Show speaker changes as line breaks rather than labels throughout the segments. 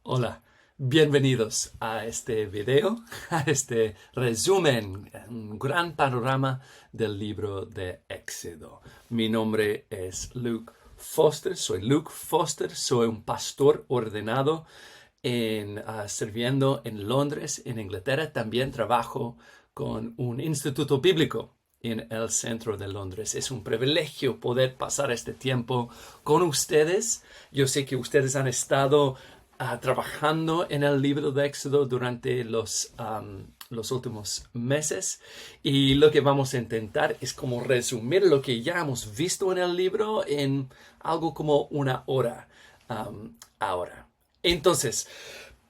Hola, bienvenidos a este video, a este resumen, un gran panorama del libro de Éxodo. Mi nombre es Luke Foster, soy un pastor ordenado sirviendo en Londres, en Inglaterra. También trabajo con un instituto bíblico en el centro de Londres. Es un privilegio poder pasar este tiempo con ustedes. Yo sé que ustedes han estado trabajando en el libro de Éxodo durante los últimos meses, y lo que vamos a intentar es como resumir lo que ya hemos visto en el libro en algo como una hora ahora. Entonces,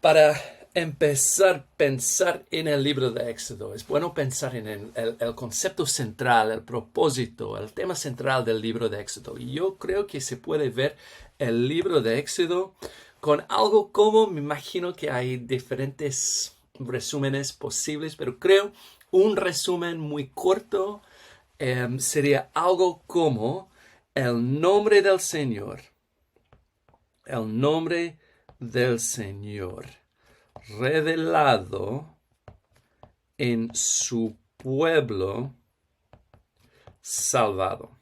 para empezar a pensar en el libro de Éxodo, es bueno pensar en el concepto central, el propósito, el tema central del libro de Éxodo. Y yo creo que se puede ver el libro de Éxodo con algo como, me imagino que hay diferentes resúmenes posibles, pero creo un resumen muy corto sería algo como el nombre del Señor revelado en su pueblo salvado.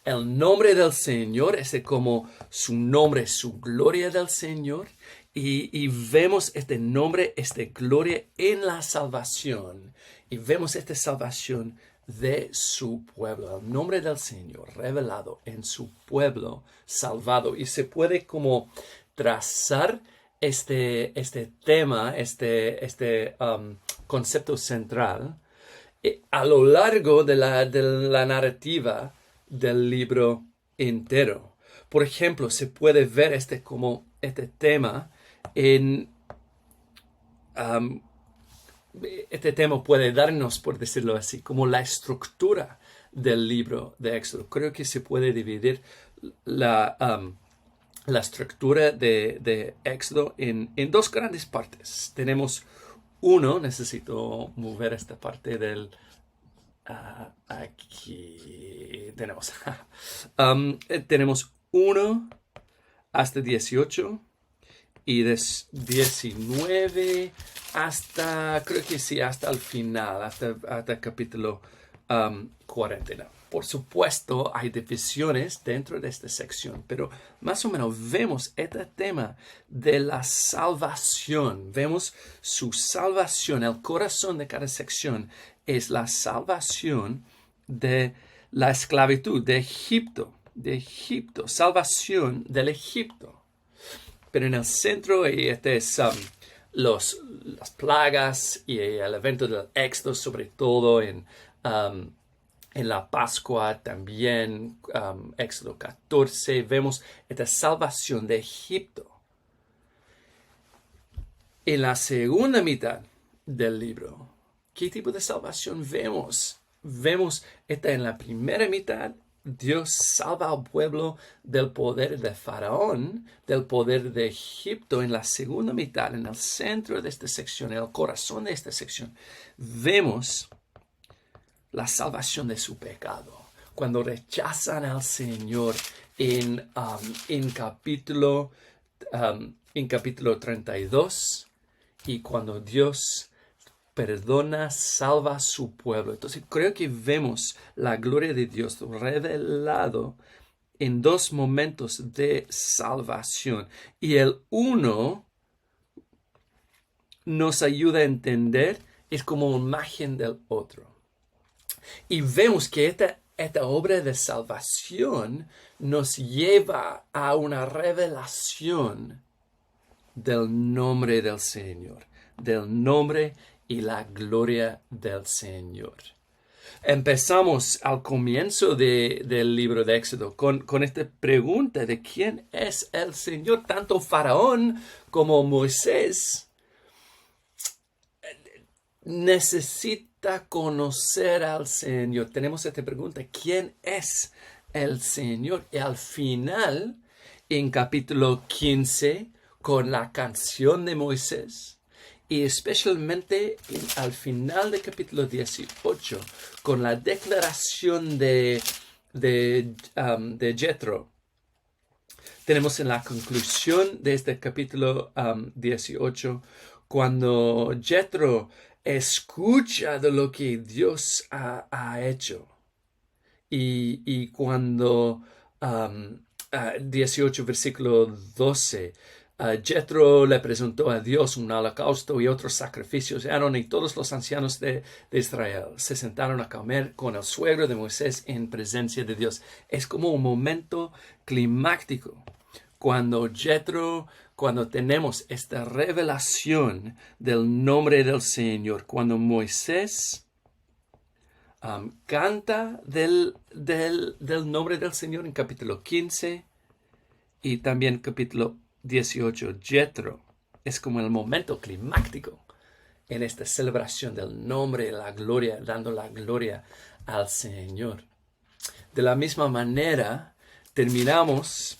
El nombre del Señor es como su nombre, su gloria del Señor. Y vemos este nombre, esta gloria en la salvación. Y vemos esta salvación de su pueblo. El nombre del Señor revelado en su pueblo salvado. Y se puede como trazar este tema, concepto central a lo largo de la narrativa del libro entero. Por ejemplo, se puede ver este tema en este tema puede darnos, por decirlo así, como la estructura del libro de Éxodo. Creo que se puede dividir la estructura de Éxodo en dos grandes partes. Tenemos necesito mover esta parte del aquí tenemos. Tenemos 1 hasta 18 y de 19 hasta, creo que sí, hasta el final, hasta el capítulo 40. No. Por supuesto, hay divisiones dentro de esta sección, pero más o menos vemos este tema de la salvación. Vemos su salvación. El corazón de cada sección es la salvación de la esclavitud de Egipto, salvación del Egipto. Pero en el centro, y este es las plagas y el evento del Éxodo, sobre todo en la Pascua, también Éxodo 14, vemos esta salvación de Egipto. En la segunda mitad del libro, ¿qué tipo de salvación vemos? Vemos esta en la primera mitad. Dios salva al pueblo del poder de Faraón, del poder de Egipto. En la segunda mitad, en el centro de esta sección, en el corazón de esta sección, vemos la salvación de su pecado. Cuando rechazan al Señor en capítulo 32, y cuando Dios perdona, salva a su pueblo. Entonces creo que vemos la gloria de Dios revelado en dos momentos de salvación. Y el uno nos ayuda a entender, es como una imagen del otro. Y vemos que esta obra de salvación nos lleva a una revelación del nombre del Señor, del nombre y la gloria del Señor. Empezamos al comienzo del libro de Éxodo con esta pregunta de quién es el Señor. Tanto Faraón como Moisés necesita conocer al Señor. Tenemos esta pregunta, ¿quién es el Señor? Y al final, en capítulo 15, con la canción de Moisés, y especialmente al final del capítulo 18, con la declaración de Jethro, tenemos en la conclusión de este capítulo 18, cuando Jethro escucha de lo que Dios ha hecho. Y cuando 18, versículo 12, Jethro le presentó a Dios un holocausto y otros sacrificios. Aarón y todos los ancianos de Israel se sentaron a comer con el suegro de Moisés en presencia de Dios. Es como un momento climático cuando tenemos esta revelación del nombre del Señor, cuando Moisés canta del nombre del Señor en capítulo 15 y también capítulo 18. Jethro es como el momento climático en esta celebración del nombre y la gloria, dando la gloria al Señor. De la misma manera, terminamos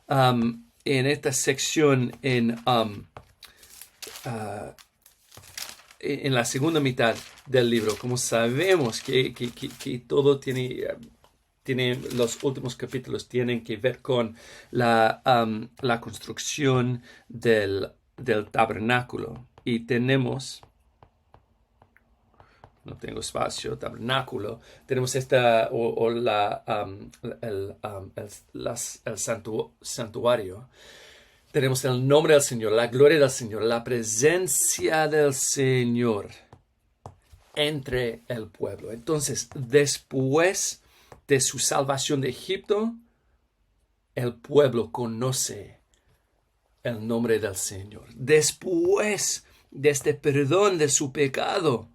en esta sección en la segunda mitad del libro. Como sabemos que todo tiene los últimos capítulos tienen que ver con la construcción del tabernáculo. Y tenemos, no tengo espacio, tabernáculo, tenemos el santuario. Tenemos el nombre del Señor, la gloria del Señor, la presencia del Señor entre el pueblo. Entonces, después de su salvación de Egipto, el pueblo conoce el nombre del Señor. Después de este perdón de su pecado,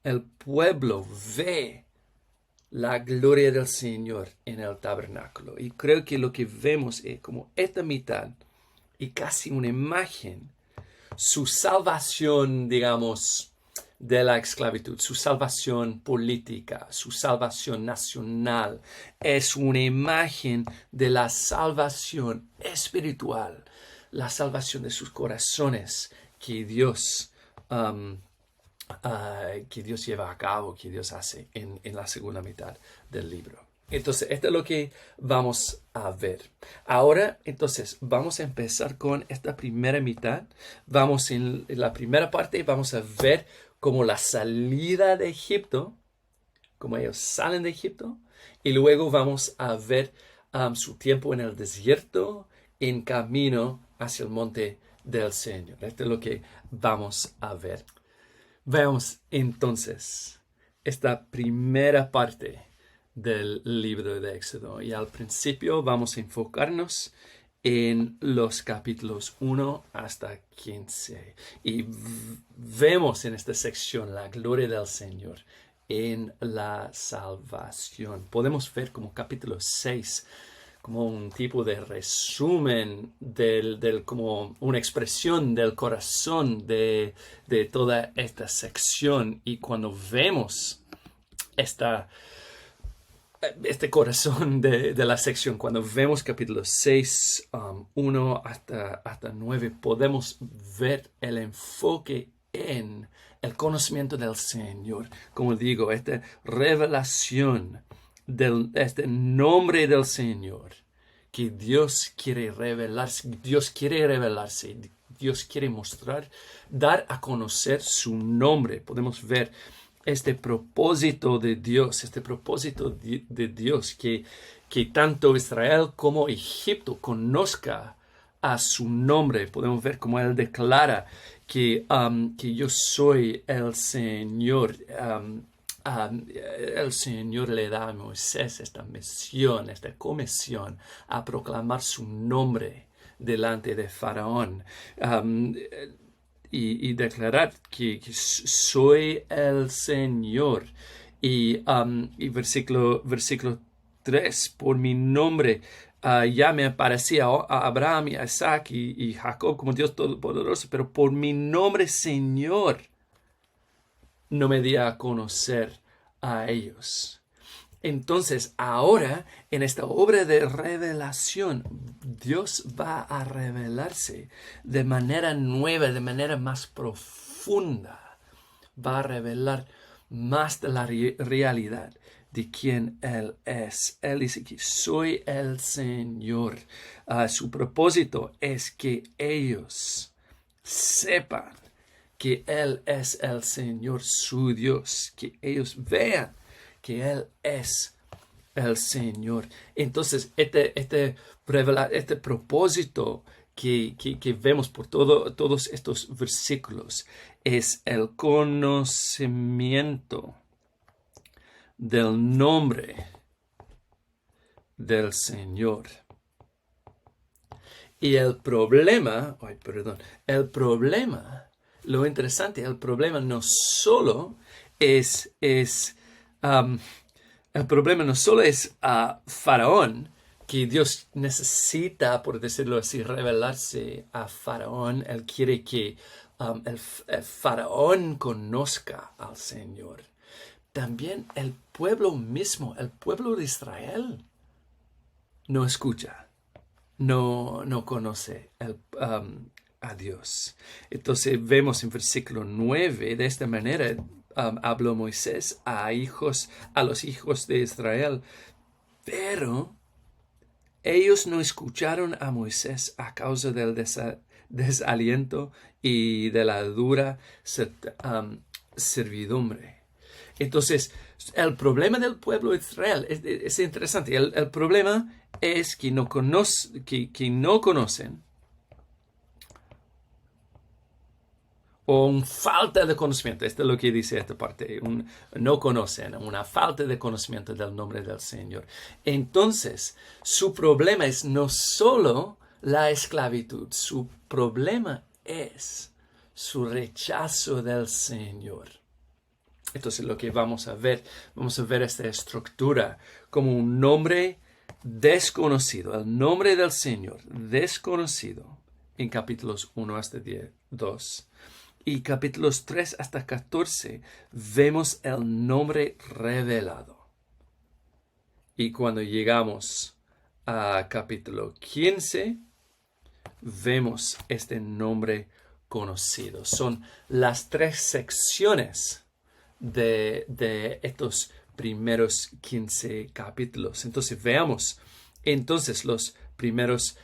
el pueblo ve la gloria del Señor en el tabernáculo. Y creo que lo que vemos es como esta mitad y casi una imagen, su salvación, digamos, de la esclavitud, su salvación política, su salvación nacional, es una imagen de la salvación espiritual, la salvación de sus corazones que Dios lleva a cabo, que Dios hace en la segunda mitad del libro. Entonces, esto es lo que vamos a ver. Ahora, entonces, vamos a empezar con esta primera mitad. Vamos en la primera parte, vamos a ver cómo la salida de Egipto, cómo ellos salen de Egipto, y luego vamos a ver su tiempo en el desierto, en camino hacia el monte del Señor. Esto es lo que vamos a ver. Veamos entonces esta primera parte del libro de Éxodo. Y al principio vamos a enfocarnos en los capítulos 1 hasta 15. Y vemos en esta sección la gloria del Señor en la salvación. Podemos ver como capítulo 6 como un tipo de resumen como una expresión del corazón de toda esta sección. Y cuando vemos este corazón de la sección, cuando vemos capítulos 6, 1 hasta 9, podemos ver el enfoque en el conocimiento del Señor. Como digo, esta revelación este nombre del Señor, que Dios quiere revelarse, Dios quiere mostrar, dar a conocer su nombre. Podemos ver este propósito de Dios, que tanto Israel como Egipto conozca a su nombre. Podemos ver cómo Él declara que yo soy el Señor. El Señor le da a Moisés esta misión, esta comisión a proclamar su nombre delante de Faraón. Y declarar que soy el Señor. Y versículo 3, por mi nombre ya me aparecía a Abraham y a Isaac y Jacob como Dios Todopoderoso, pero por mi nombre Señor no me di a conocer a ellos. Entonces, ahora, en esta obra de revelación, Dios va a revelarse de manera nueva, de manera más profunda. Va a revelar más de la realidad de quién Él es. Él dice que soy el Señor. Su propósito es que ellos sepan que Él es el Señor, su Dios, que ellos vean que Él es el Señor. Entonces, este propósito que vemos por todos estos versículos es el conocimiento del nombre del Señor. Y el problema, lo interesante, el problema no solo es el problema no solo es Faraón, que Dios necesita, por decirlo así, revelarse a Faraón. Él quiere que el Faraón conozca al Señor. También el pueblo mismo, el pueblo de Israel, no escucha, no conoce a Dios. Entonces vemos en versículo 9, de esta manera habló Moisés a los hijos de Israel, pero ellos no escucharon a Moisés a causa del desaliento y de la dura servidumbre. Entonces, el problema del pueblo de Israel es interesante. El problema es que no conocen, o una falta de conocimiento. Esto es lo que dice esta parte. No conocen, una falta de conocimiento del nombre del Señor. Entonces, su problema es no solo la esclavitud. Su problema es su rechazo del Señor. Entonces, lo que vamos a ver esta estructura como un nombre desconocido. El nombre del Señor desconocido en capítulos 1 hasta 2. Y capítulos 3 hasta 14 vemos el nombre revelado. Y cuando llegamos a capítulo 15, vemos este nombre conocido. Son las 3 secciones de estos primeros 15 capítulos. Entonces veamos los primeros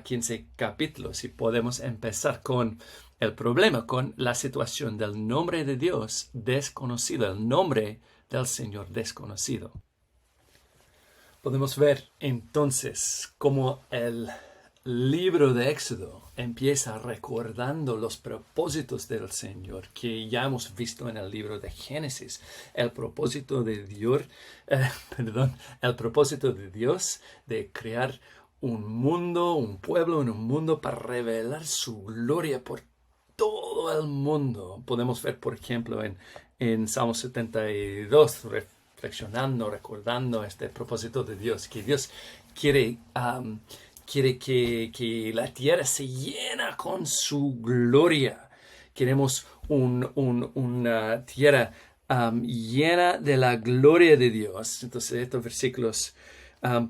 15 capítulos y podemos empezar con el problema, con la situación del nombre de Dios desconocido, el nombre del Señor desconocido. Podemos ver entonces cómo el libro de Éxodo empieza recordando los propósitos del Señor que ya hemos visto en el libro de Génesis. El propósito de Dios de crear un pueblo en un mundo para revelar su gloria por todo el mundo. Podemos ver, por ejemplo, en Salmo 72, recordando este propósito de Dios, que Dios quiere que la tierra se llena con su gloria. Queremos una tierra llena de la gloria de Dios. Entonces, estos versículos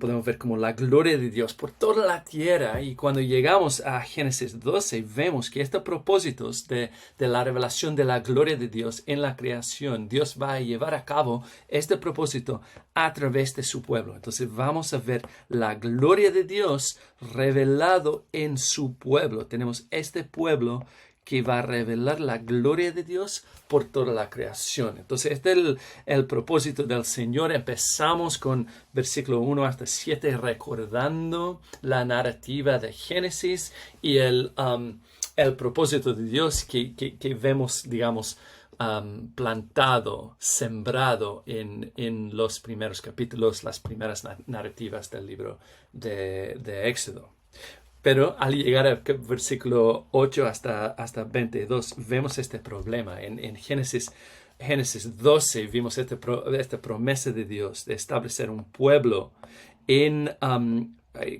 podemos ver como la gloria de Dios por toda la tierra. Y cuando llegamos a Génesis 12, vemos que estos propósitos de la revelación de la gloria de Dios en la creación, Dios va a llevar a cabo este propósito a través de su pueblo. Entonces vamos a ver la gloria de Dios revelado en su pueblo. Tenemos este pueblo que va a revelar la gloria de Dios por toda la creación. Entonces, este es el propósito del Señor. Empezamos con versículo 1 hasta 7, recordando la narrativa de Génesis y el propósito de Dios que vemos, digamos, plantado, sembrado en los primeros capítulos, las primeras narrativas del libro de Éxodo. Pero al llegar al versículo 8 hasta 22, vemos este problema. En Génesis 12 vimos esta promesa de Dios de establecer un pueblo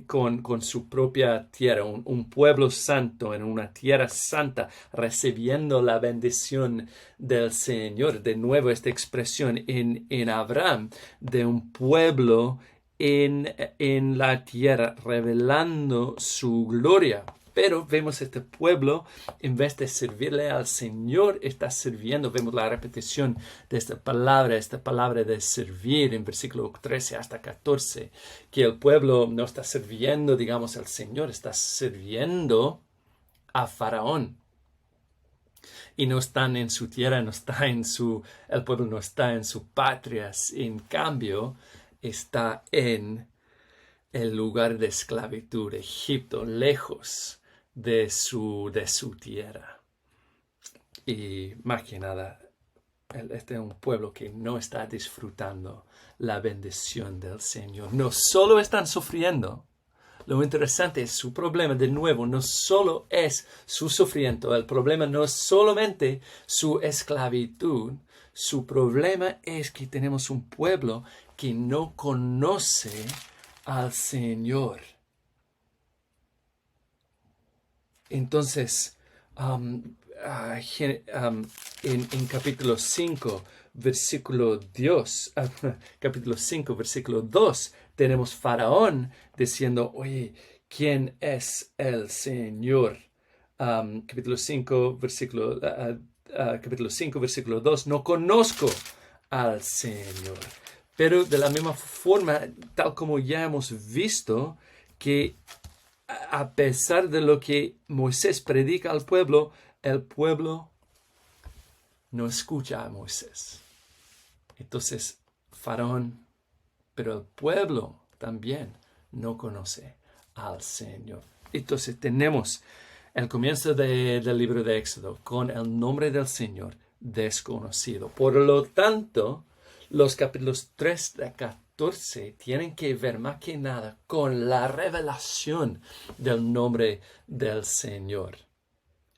con su propia tierra, un pueblo santo en una tierra santa, recibiendo la bendición del Señor. De nuevo, esta expresión en Abraham de un pueblo en la tierra, revelando su gloria. pero vemos este pueblo, en vez de servirle al Señor, está sirviendo. Vemos la repetición de esta palabra de servir en versículo 13 hasta 14, que el pueblo no está sirviendo, digamos, al Señor, está sirviendo a Faraón. Y no están en su tierra, el pueblo no está en su patria, en cambio, está en el lugar de esclavitud, Egipto, lejos de su tierra. Y más que nada, este es un pueblo que no está disfrutando la bendición del Señor. No solo están sufriendo. Lo interesante es su problema, de nuevo, no solo es su sufrimiento, el problema no es solamente su esclavitud, su problema es que tenemos un pueblo que no conoce al Señor. Entonces, en capítulo 5, versículo 2, tenemos Faraón diciendo, oye, ¿quién es el Señor? Capítulo 5, versículo 2, no conozco al Señor. Pero de la misma forma, tal como ya hemos visto, que a pesar de lo que Moisés predica al pueblo, el pueblo no escucha a Moisés. Entonces, Faraón, pero el pueblo también no conoce al Señor. Entonces tenemos el comienzo del libro de Éxodo con el nombre del Señor desconocido. Por lo tanto, los capítulos 3 a 14 tienen que ver más que nada con la revelación del nombre del Señor.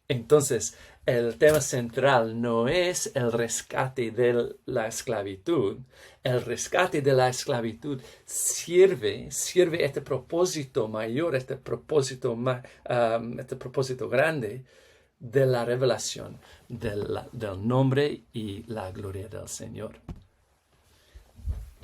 Entonces, el tema central no es el rescate de la esclavitud. El rescate de la esclavitud sirve este propósito mayor, este propósito grande de la revelación del nombre y la gloria del Señor.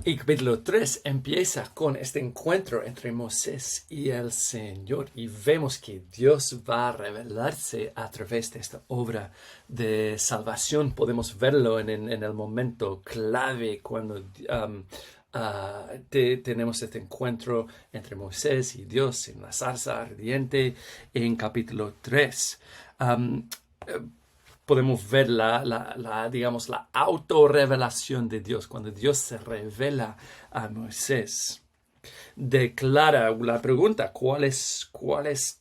Y capítulo 3 empieza con este encuentro entre Moisés y el Señor. Y vemos que Dios va a revelarse a través de esta obra de salvación. Podemos verlo en el momento clave cuando tenemos este encuentro entre Moisés y Dios en la zarza ardiente en capítulo 3. Podemos ver digamos, la autorrevelación de Dios. Cuando Dios se revela a Moisés, declara la pregunta, ¿cuál es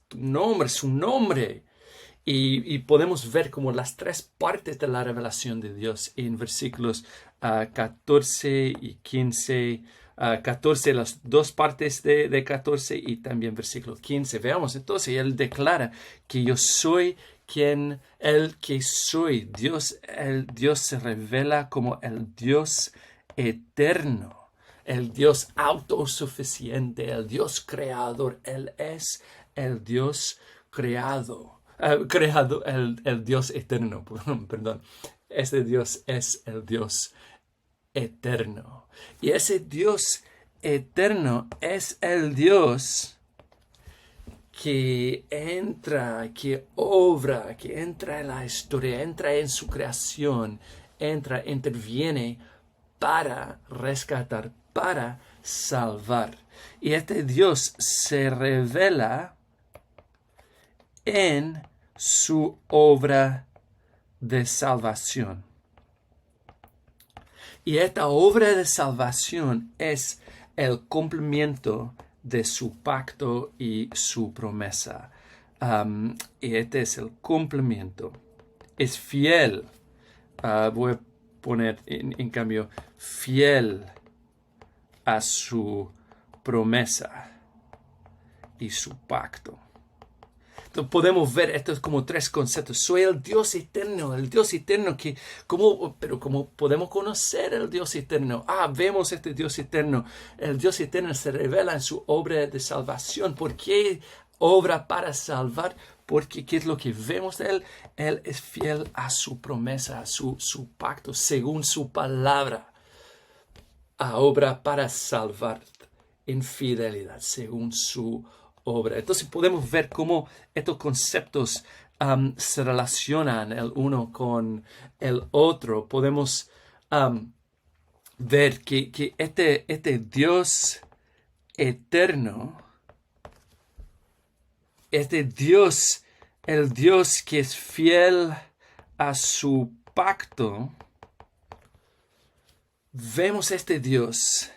tu nombre? Su nombre. Y podemos ver como las tres partes de la revelación de Dios en versículos 14 y 15. 14, las dos partes de 14 y también versículo 15. Veamos entonces, Él declara que yo soy el que soy. Dios se revela como el Dios eterno, el Dios autosuficiente, el Dios creador. Él es el Dios creado, el Dios eterno, perdón. Este Dios es el Dios eterno. Y ese Dios eterno es el Dios que entra, que obra, que entra en la historia, entra en su creación, interviene para rescatar, para salvar. Y este Dios se revela en su obra de salvación. Y esta obra de salvación es el cumplimiento de su pacto y su promesa. Y este es el cumplimiento. Es fiel. Voy a poner en cambio fiel a su promesa y su pacto. Entonces podemos ver estos como tres conceptos. Soy el Dios eterno que, pero ¿cómo podemos conocer el Dios eterno? Vemos este Dios eterno. El Dios eterno se revela en su obra de salvación. ¿Por qué obra para salvar? Porque ¿qué es lo que vemos de Él? Él es fiel a su promesa, a su pacto, según su palabra. A obra para salvar en fidelidad, según su obra. Entonces podemos ver cómo estos conceptos se relacionan el uno con el otro. Podemos ver que este Dios eterno, este Dios, el Dios que es fiel a su pacto, vemos este Dios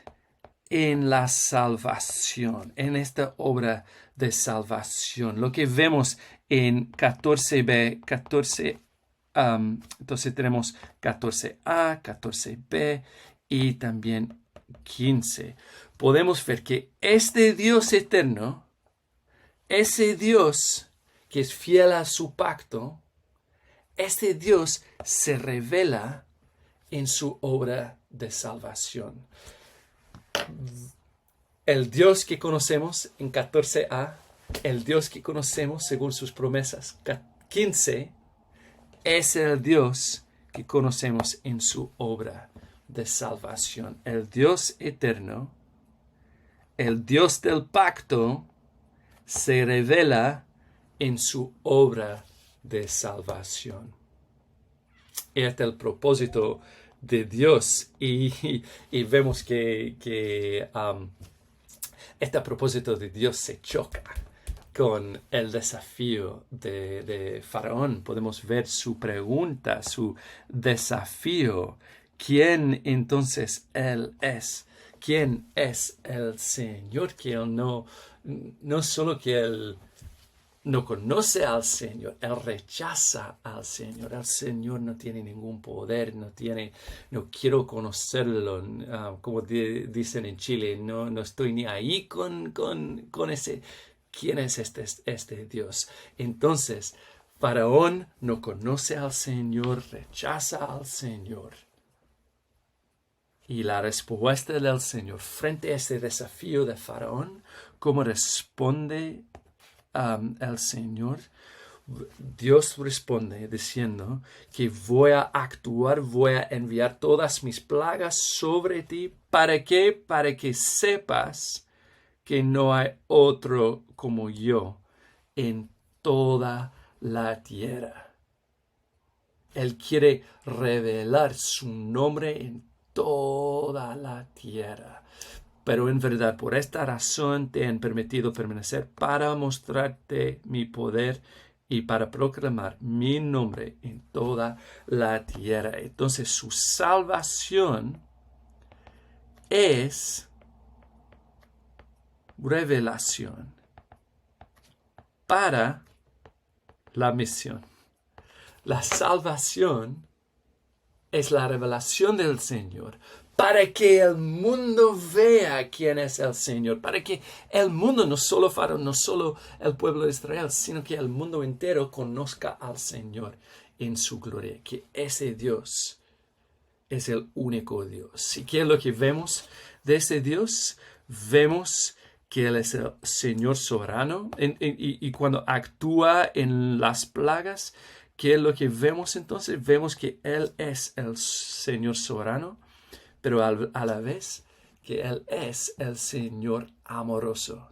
en la salvación, en esta obra de salvación. Lo que vemos en 14b, 14, entonces tenemos 14a, 14b y también 15. Podemos ver que este Dios eterno, ese Dios que es fiel a su pacto, este Dios se revela en su obra de salvación. El Dios que conocemos en 14a, el Dios que conocemos según sus promesas 15, es el Dios que conocemos en su obra de salvación. El Dios eterno, el Dios del pacto, se revela en su obra de salvación. Este es el propósito de Dios y vemos que este propósito de Dios se choca con el desafío de Faraón. Podemos ver su pregunta, su desafío. ¿Quién entonces Él es? ¿Quién es el Señor? Que Él no solo que Él no conoce al Señor, Él rechaza al Señor. El Señor no tiene ningún poder, no quiero conocerlo, como dicen en Chile, no estoy ni ahí con ese. ¿Quién es este Dios? Entonces, Faraón no conoce al Señor, rechaza al Señor. Y la respuesta del Señor frente a este desafío de Faraón, ¿cómo responde el Señor? Dios responde diciendo que voy a actuar, voy a enviar todas mis plagas sobre ti. ¿Para qué? Para que sepas que no hay otro como yo en toda la tierra. Él quiere revelar su nombre en toda la tierra. Pero en verdad, por esta razón te han permitido permanecer para mostrarte mi poder y para proclamar mi nombre en toda la tierra. Entonces su salvación es revelación para la misión. La salvación es la revelación del Señor para que el mundo vea quién es el Señor, para que el mundo, no solo Faraón, no solo el pueblo de Israel, sino que el mundo entero conozca al Señor en su gloria, que ese Dios es el único Dios. ¿Y qué es lo que vemos de ese Dios? Vemos que Él es el Señor soberano y cuando actúa en las plagas, ¿qué es lo que vemos entonces? Vemos que Él es el Señor soberano, pero a la vez que Él es el Señor amoroso.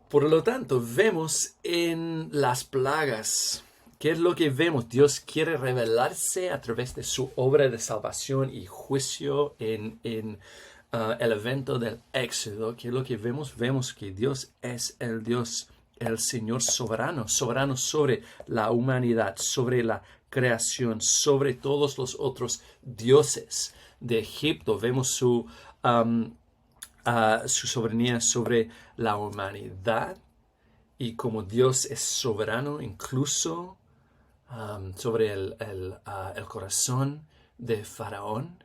Por lo tanto, vemos en las plagas, ¿qué es lo que vemos? Dios quiere revelarse a través de su obra de salvación y juicio en el evento del Éxodo. ¿Qué es lo que vemos? Vemos que Dios es el Dios, el Señor soberano, soberano sobre la humanidad, sobre la creación, sobre todos los otros dioses de Egipto. Vemos su soberanía sobre la humanidad y como Dios es soberano incluso sobre el corazón de Faraón.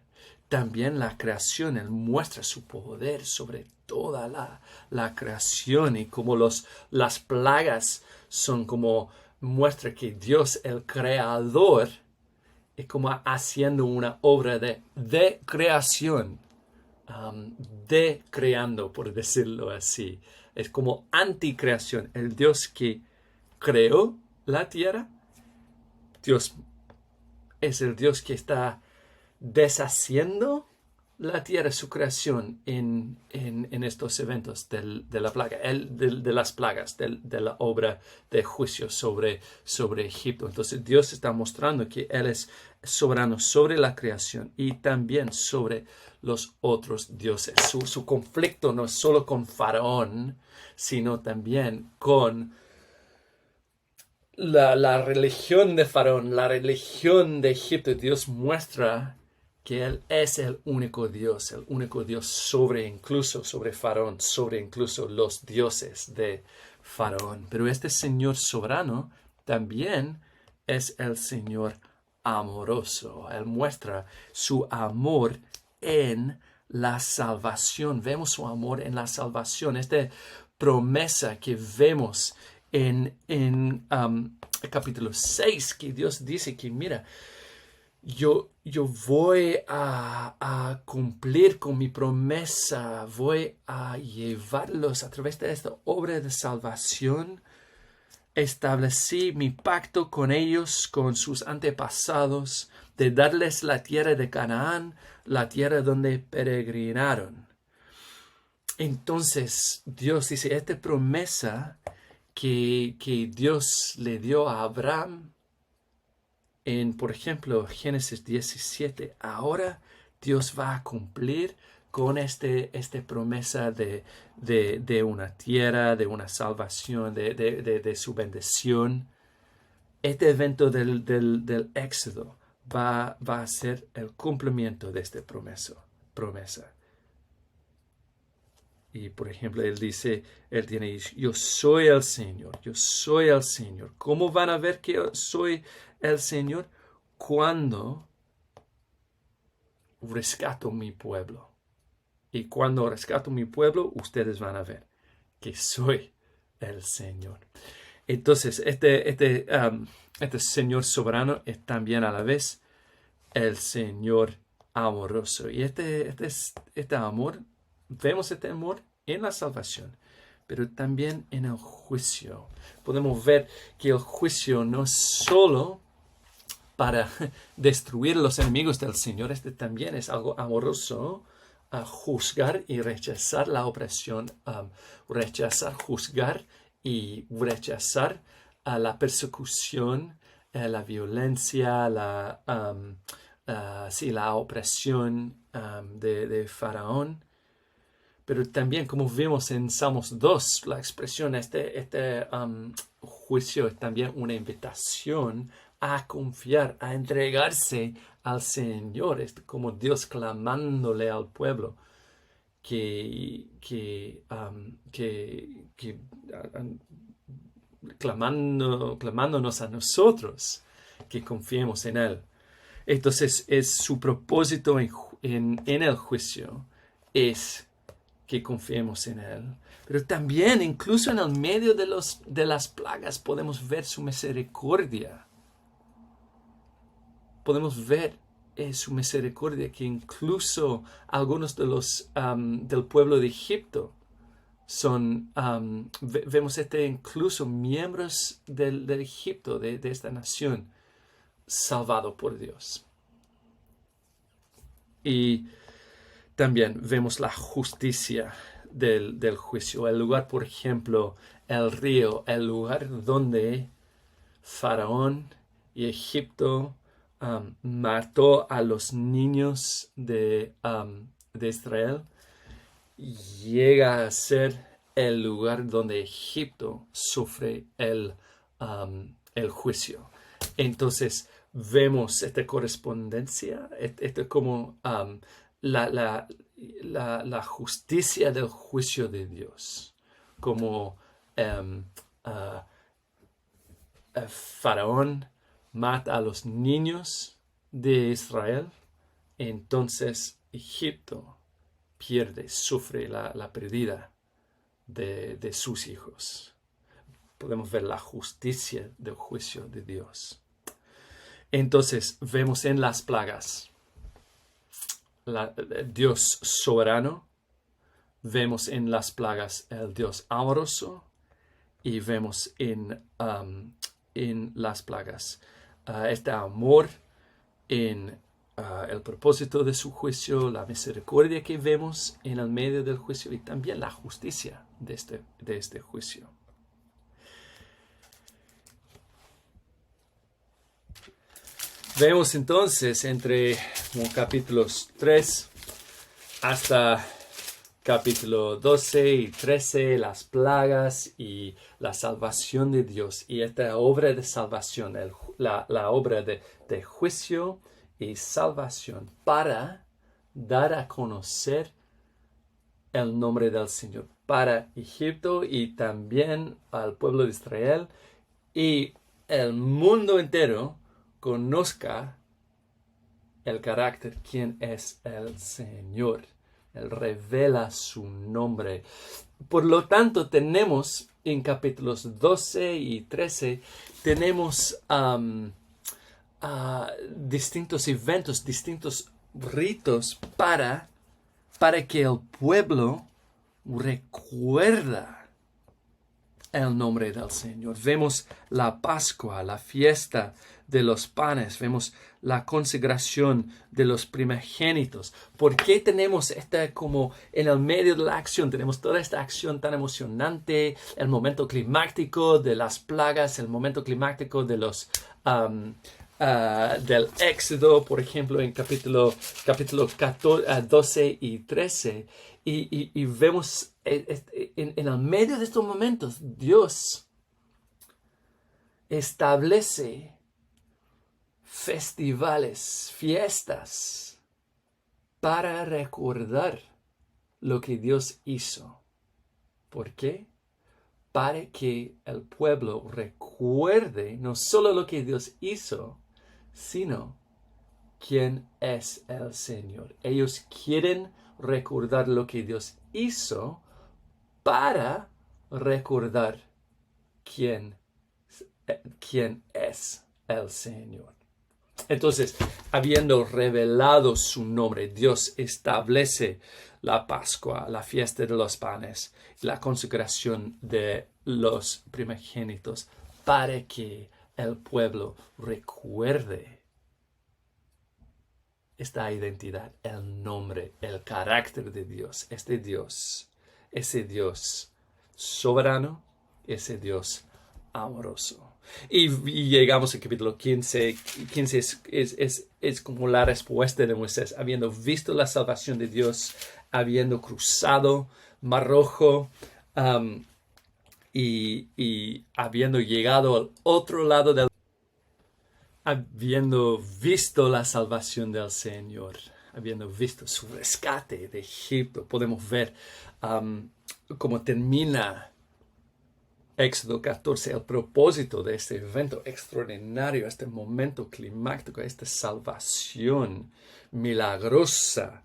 También la creación, Él muestra su poder sobre toda la creación y como las plagas son como muestra que Dios, el creador, es como haciendo una obra de creación, de creando, por decirlo así. Es como anticreación. El Dios que creó la tierra, Dios es el Dios que está deshaciendo la tierra, su creación en estos eventos de la plaga, de las plagas, de la obra de juicio sobre Egipto. Entonces Dios está mostrando que Él es soberano sobre la creación y también sobre los otros dioses. Su conflicto no es solo con Faraón, sino también con la religión de Faraón, la religión de Egipto. Dios muestra que Él es el único Dios sobre Faraón, sobre incluso los dioses de Faraón. Pero este Señor soberano también es el Señor amoroso. Él muestra su amor en la salvación. Vemos su amor en la salvación. Esta promesa que vemos en el capítulo 6, que Dios dice que, mira, yo voy a cumplir con mi promesa, voy a llevarlos a través de esta obra de salvación. Establecí mi pacto con ellos, con sus antepasados, de darles la tierra de Canaán, la tierra donde peregrinaron. Entonces Dios dice, esta promesa que Dios le dio a Abraham en, por ejemplo, Génesis 17, ahora Dios va a cumplir con esta promesa de una tierra, de una salvación, de su bendición. Este evento del Éxodo va a ser el cumplimiento de esta promesa. Y, por ejemplo, él tiene, yo soy el Señor, yo soy el Señor. ¿Cómo van a ver que yo soy el Señor? Cuando rescato mi pueblo. Y cuando rescato mi pueblo, ustedes van a ver que soy el Señor. Entonces, este Señor soberano es también a la vez el Señor amoroso. Y este amor, vemos este amor en la salvación, pero también en el juicio. Podemos ver que el juicio no es solo para destruir los enemigos del Señor, este también es algo amoroso, a juzgar y rechazar la opresión, juzgar y rechazar la persecución, la violencia, la opresión de Faraón. Pero también, como vimos en Salmos 2, la expresión, juicio es también una invitación a confiar, a entregarse al Señor. Es como Dios clamándole al pueblo clamándonos a nosotros que confiemos en Él. Entonces, es su propósito en el juicio es que confiemos en Él. Pero también, incluso en el medio de las plagas, podemos ver su misericordia. Podemos ver su misericordia, que incluso algunos de los del pueblo de Egipto son, vemos incluso miembros del Egipto, de esta nación, salvado por Dios. Y también vemos la justicia del juicio. El lugar, por ejemplo, el río, el lugar donde Faraón y Egipto mató a los niños de Israel, llega a ser el lugar donde Egipto sufre el juicio. Entonces vemos esta correspondencia, como la justicia del juicio de Dios, como Faraón mata a los niños de Israel, entonces Egipto sufre la pérdida de sus hijos. Podemos ver la justicia del juicio de Dios. Entonces vemos en las plagas Dios soberano, vemos en las plagas el Dios amoroso y vemos en las plagas este amor en el propósito de su juicio, la misericordia que vemos en el medio del juicio y también la justicia de este juicio. Vemos entonces entre capítulos 3 hasta capítulo 12 y 13 las plagas y la salvación de Dios y esta obra de salvación, la obra de juicio y salvación para dar a conocer el nombre del Señor para Egipto y también al pueblo de Israel y el mundo entero conozca el carácter, quién es el Señor. Él revela su nombre. Por lo tanto, tenemos en capítulos 12 y 13, tenemos distintos eventos, distintos ritos para que el pueblo recuerda el nombre del Señor. Vemos la Pascua, la fiesta de los panes, vemos la consagración de los primogénitos. ¿Por qué tenemos como en el medio de la acción? Tenemos toda esta acción tan emocionante, el momento climático de las plagas, el momento climático de los del Éxodo, por ejemplo, en capítulo 12 y 13. Y vemos en el medio de estos momentos, Dios establece festivales, fiestas, para recordar lo que Dios hizo. ¿Por qué? Para que el pueblo recuerde no solo lo que Dios hizo, sino quién es el Señor. Ellos quieren recordar lo que Dios hizo para recordar quién es el Señor. Entonces, habiendo revelado su nombre, Dios establece la Pascua, la fiesta de los panes, la consagración de los primogénitos, para que el pueblo recuerde esta identidad, el nombre, el carácter de Dios, ese Dios soberano, ese Dios amoroso. Y llegamos al capítulo 15. 15 es como la respuesta de Moisés, habiendo visto la salvación de Dios, habiendo cruzado Mar Rojo, y habiendo llegado al otro lado habiendo visto la salvación del Señor, habiendo visto su rescate de Egipto, podemos ver cómo termina Éxodo 14, el propósito de este evento extraordinario, este momento climático, esta salvación milagrosa.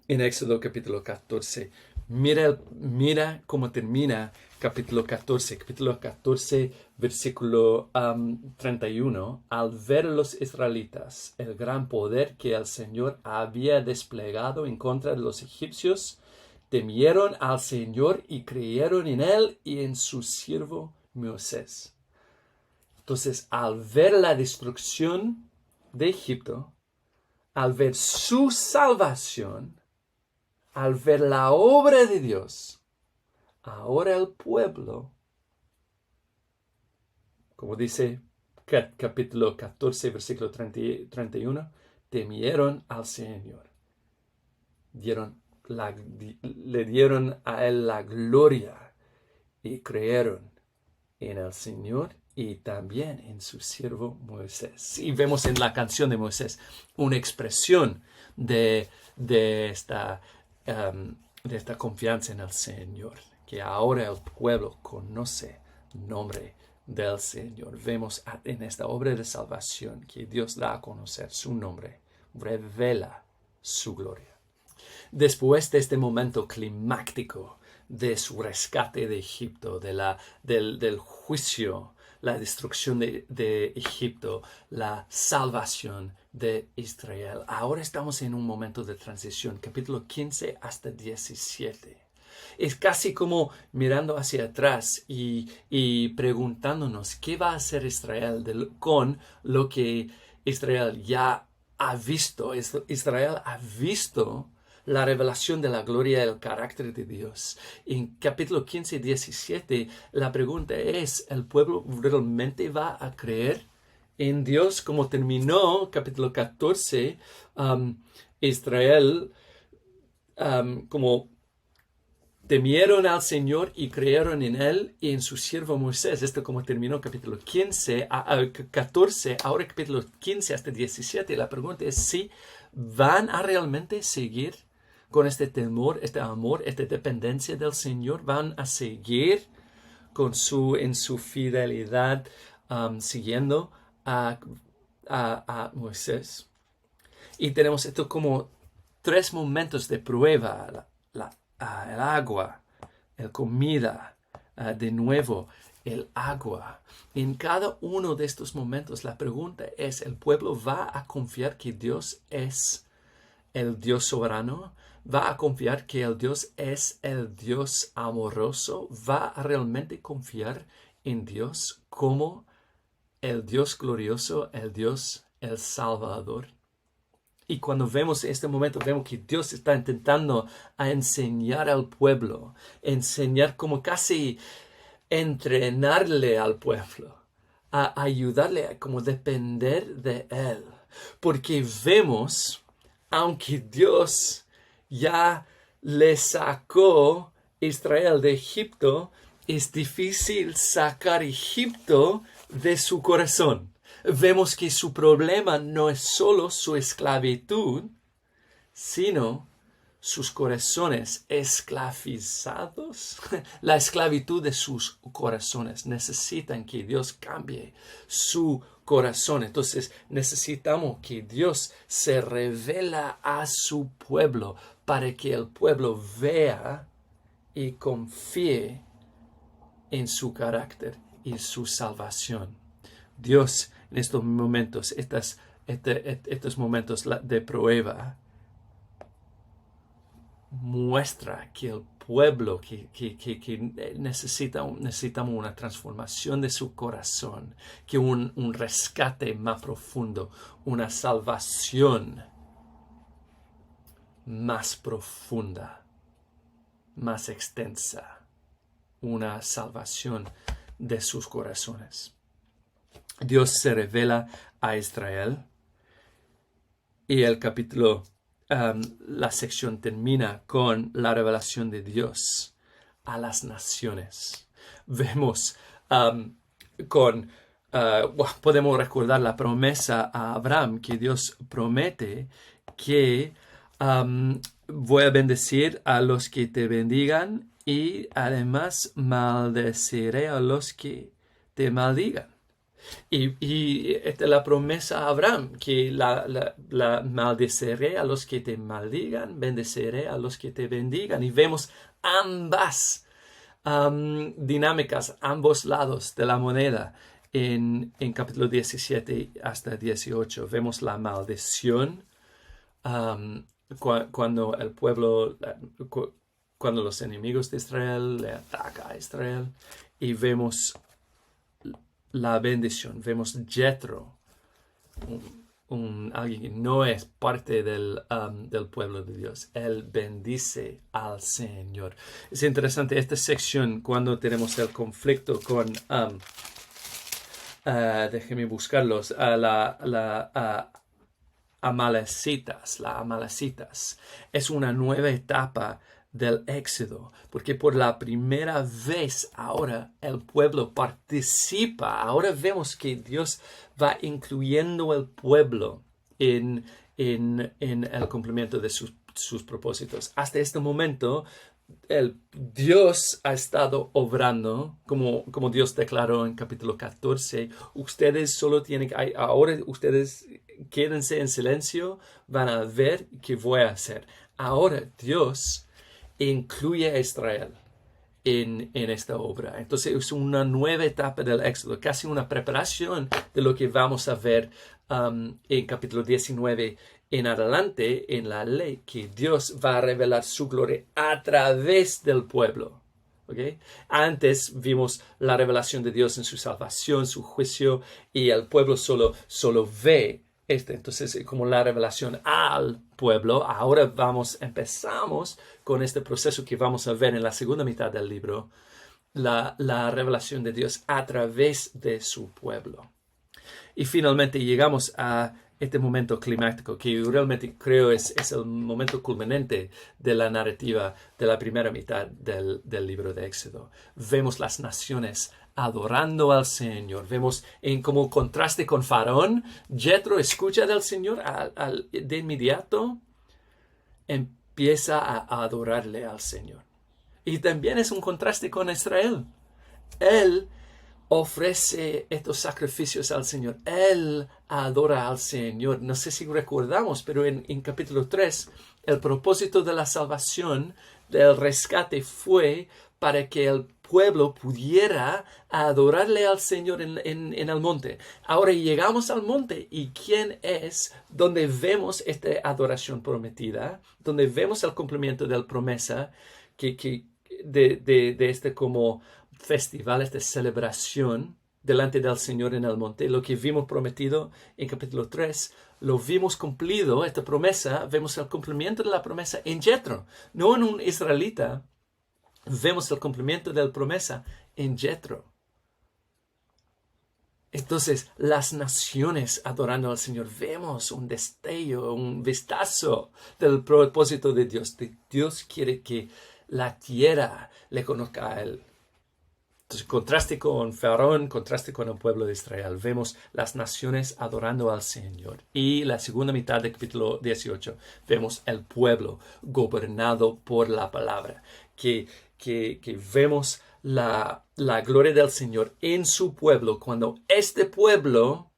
En Éxodo capítulo 14, mira cómo termina capítulo 14. Capítulo 14, versículo 31. Al ver los israelitas el gran poder que el Señor había desplegado en contra de los egipcios, temieron al Señor y creyeron en Él y en su siervo Moisés. Entonces, al ver la destrucción de Egipto, al ver su salvación, al ver la obra de Dios, ahora el pueblo, como dice capítulo 14, versículo 31, temieron al Señor. Le dieron a Él la gloria y creyeron en el Señor y también en su siervo Moisés. Y vemos en la canción de Moisés una expresión de esta confianza en el Señor, que ahora el pueblo conoce el nombre del Señor. Vemos en esta obra de salvación que Dios da a conocer su nombre, revela su gloria. Después de este momento climático de su rescate de Egipto, del juicio, la destrucción de Egipto, la salvación de Israel. Ahora estamos en un momento de transición, capítulo 15 hasta 17. Es casi como mirando hacia atrás y preguntándonos qué va a hacer Israel con lo que Israel ya Israel ha visto la revelación de la gloria y el carácter de Dios. En capítulo 15 y 17, la pregunta es, ¿el pueblo realmente va a creer en Dios? Como terminó capítulo 14, Israel como temieron al Señor y creyeron en Él y en su siervo Moisés. Esto como terminó capítulo 14, ahora capítulo 15 hasta 17. La pregunta es si van a realmente seguir con este temor, este amor, esta dependencia del Señor. Van a seguir en su fidelidad, siguiendo a Moisés. Y tenemos esto como 3 momentos de prueba. El agua, la comida, de nuevo el agua. En cada uno de estos momentos la pregunta es, ¿el pueblo va a confiar que Dios es el Dios soberano? ¿Va a confiar que el Dios es el Dios amoroso? ¿Va a realmente confiar en Dios como el Dios glorioso, el Salvador? Y cuando vemos este momento, vemos que Dios está intentando a enseñar al pueblo, enseñar como casi entrenarle al pueblo, a ayudarle a como depender de Él. Porque vemos, aunque Dios ya le sacó Israel de Egipto, es difícil sacar Egipto de su corazón. Vemos que su problema no es solo su esclavitud, sino sus corazones esclavizados. La esclavitud de sus corazones. Necesitan que Dios cambie su corazón. Entonces necesitamos que Dios se revela a su pueblo para que el pueblo vea y confíe en su carácter y su salvación. Dios en estos momentos, estos momentos de prueba, muestra que el pueblo que necesitamos una transformación de su corazón, que un rescate más profundo, una salvación más profunda, más extensa, una salvación de sus corazones. Dios se revela a Israel y el capítulo, la sección termina con la revelación de Dios a las naciones. Vemos podemos recordar la promesa a Abraham que Dios promete que voy a bendecir a los que te bendigan y además maldeciré a los que te maldigan. Y esta es la promesa a Abraham, que la maldeciré a los que te maldigan, bendeciré a los que te bendigan. Y vemos ambas dinámicas, ambos lados de la moneda en capítulo 17 hasta 18. Vemos la maldición cuando el pueblo, cuando los enemigos de Israel le atacan a Israel, y vemos la bendición. Vemos Jethro, alguien que no es parte del pueblo de Dios. Él bendice al Señor. Es interesante esta sección cuando tenemos el conflicto con, déjenme buscarlos, amalecitas. Las amalecitas es una nueva etapa del Éxodo, porque por la primera vez ahora el pueblo participa. Ahora vemos que Dios va incluyendo el pueblo en el cumplimiento de sus propósitos. Hasta este momento, Dios ha estado obrando, como Dios declaró en capítulo 14. Ustedes solo tienen que, ahora ustedes quédense en silencio, van a ver qué voy a hacer. Ahora Dios incluye a Israel en esta obra. Entonces es una nueva etapa del Éxodo, casi una preparación de lo que vamos a ver en capítulo 19 en adelante en la ley, que Dios va a revelar su gloria a través del pueblo. ¿Okay? Antes vimos la revelación de Dios en su salvación, su juicio, y el pueblo solo ve Entonces, como la revelación al pueblo, ahora empezamos con este proceso que vamos a ver en la segunda mitad del libro, la revelación de Dios a través de su pueblo. Y finalmente llegamos a este momento climático que yo realmente creo es el momento culminante de la narrativa de la primera mitad del libro de Éxodo. Vemos las naciones adorando al Señor. Vemos como contraste con Faraón, Jethro escucha del Señor de inmediato, empieza a adorarle al Señor. Y también es un contraste con Israel. Él ofrece estos sacrificios al Señor. Él adora al Señor. No sé si recordamos, pero en capítulo 3, el propósito de la salvación, del rescate, fue para que el pueblo pudiera adorarle al Señor en el monte. Ahora llegamos al monte, y ¿quién es donde vemos esta adoración prometida? Donde vemos el cumplimiento de la promesa de este como festival, esta celebración delante del Señor en el monte. Lo que vimos prometido en capítulo 3, lo vimos cumplido, esta promesa, vemos el cumplimiento de la promesa en Jethro, no en un israelita. Vemos el cumplimiento de la promesa en Jethro. Entonces, las naciones adorando al Señor, vemos un destello, un vistazo del propósito de Dios. Dios quiere que la tierra le conozca a Él. Entonces, contraste con Faraón, contraste con el pueblo de Israel. Vemos las naciones adorando al Señor. Y la segunda mitad del capítulo 18, vemos el pueblo gobernado por la palabra. Que vemos la gloria del Señor en su pueblo, cuando este pueblo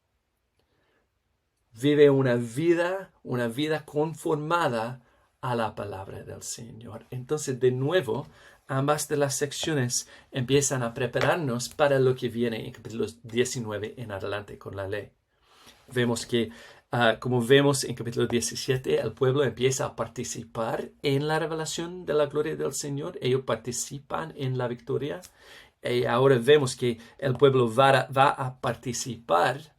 vive una vida conformada a la palabra del Señor. Entonces, de nuevo, ambas de las secciones empiezan a prepararnos para lo que viene en capítulos 19 en adelante con la ley. Vemos que, como vemos en capítulo 17, el pueblo empieza a participar en la revelación de la gloria del Señor. Ellos participan en la victoria. Y ahora vemos que el pueblo va a participar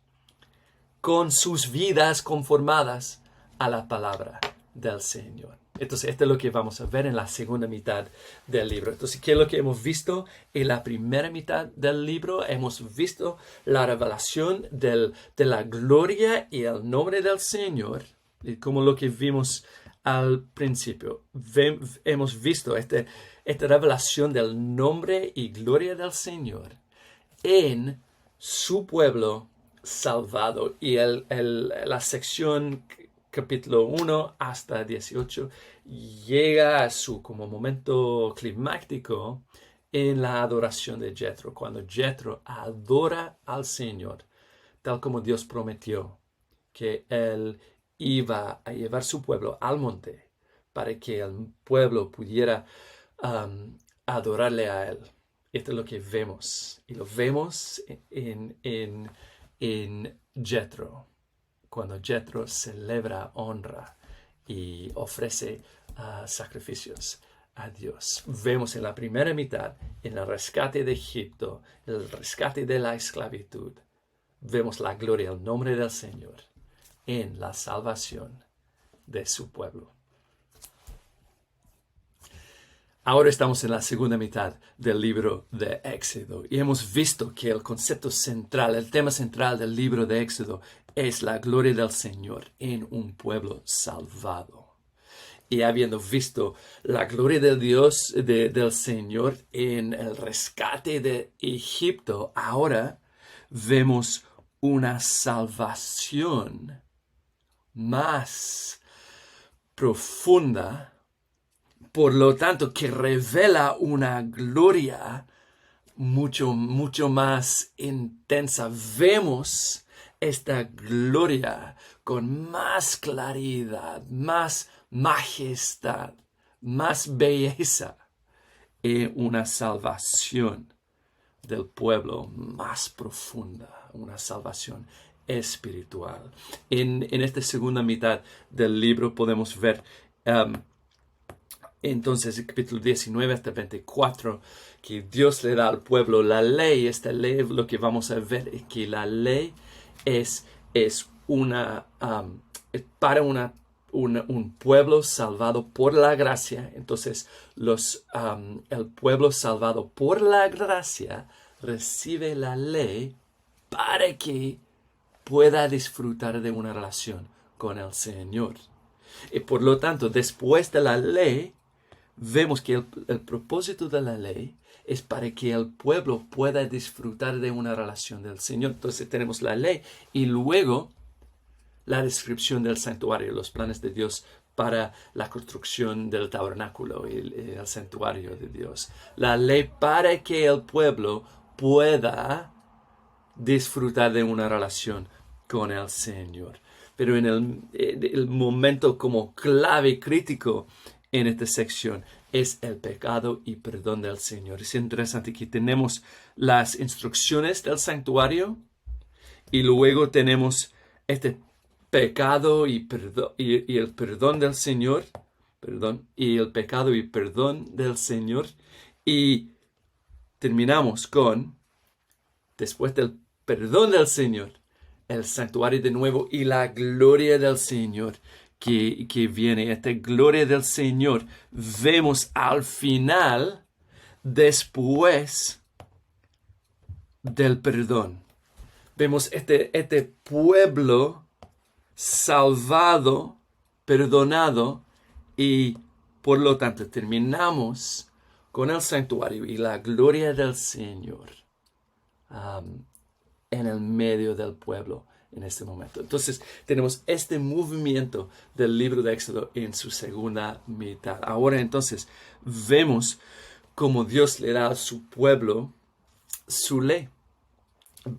con sus vidas conformadas a la palabra del Señor. Entonces, esto es lo que vamos a ver en la segunda mitad del libro. Entonces, ¿qué es lo que hemos visto en la primera mitad del libro? Hemos visto la revelación de la gloria y el nombre del Señor, como lo que vimos al principio. Hemos visto esta revelación del nombre y gloria del Señor en su pueblo salvado. Y la sección capítulo 1 hasta 18 llega a su como momento climático en la adoración de Jethro, cuando Jethro adora al Señor, tal como Dios prometió que él iba a llevar su pueblo al monte para que el pueblo pudiera adorarle a él. Esto es lo que vemos, y lo vemos en Jethro, cuando Jethro celebra, honra y ofrece sacrificios a Dios. Vemos en la primera mitad, en el rescate de Egipto, el rescate de la esclavitud, vemos la gloria, el nombre del Señor en la salvación de su pueblo. Ahora estamos en la segunda mitad del libro de Éxodo y hemos visto que el concepto central, el tema central del libro de Éxodo es la gloria del Señor en un pueblo salvado. Y habiendo visto la gloria del Dios, del Señor en el rescate de Egipto, ahora vemos una salvación más profunda, por lo tanto, que revela una gloria mucho más intensa. Vemos esta gloria con más claridad, más majestad, más belleza, y una salvación del pueblo más profunda, una salvación espiritual. En esta segunda mitad del libro podemos ver entonces, el capítulo 19 hasta 24, que Dios le da al pueblo la ley. Esta ley, lo que vamos a ver es que la ley es un pueblo salvado por la gracia. Entonces, el pueblo salvado por la gracia recibe la ley para que pueda disfrutar de una relación con el Señor. Y por lo tanto, después de la ley, vemos que el propósito de la ley es para que el pueblo pueda disfrutar de una relación del Señor. Entonces tenemos la ley y luego la descripción del santuario, los planes de Dios para la construcción del tabernáculo y el santuario de Dios. La ley para que el pueblo pueda disfrutar de una relación con el Señor. Pero en el momento como clave crítico en esta sección es el pecado y perdón del Señor. Es interesante que tenemos las instrucciones del santuario y luego tenemos este pecado y el perdón del Señor, y el pecado y perdón del Señor, y terminamos con, después del perdón del Señor, el santuario de nuevo y la gloria del Señor que viene. Esta gloria del Señor vemos al final, después del perdón. Vemos este pueblo salvado, perdonado, y por lo tanto terminamos con el santuario y la gloria del Señor en el medio del pueblo en este momento. Entonces tenemos este movimiento del libro de Éxodo en su segunda mitad. Ahora entonces vemos cómo Dios le da a su pueblo su ley.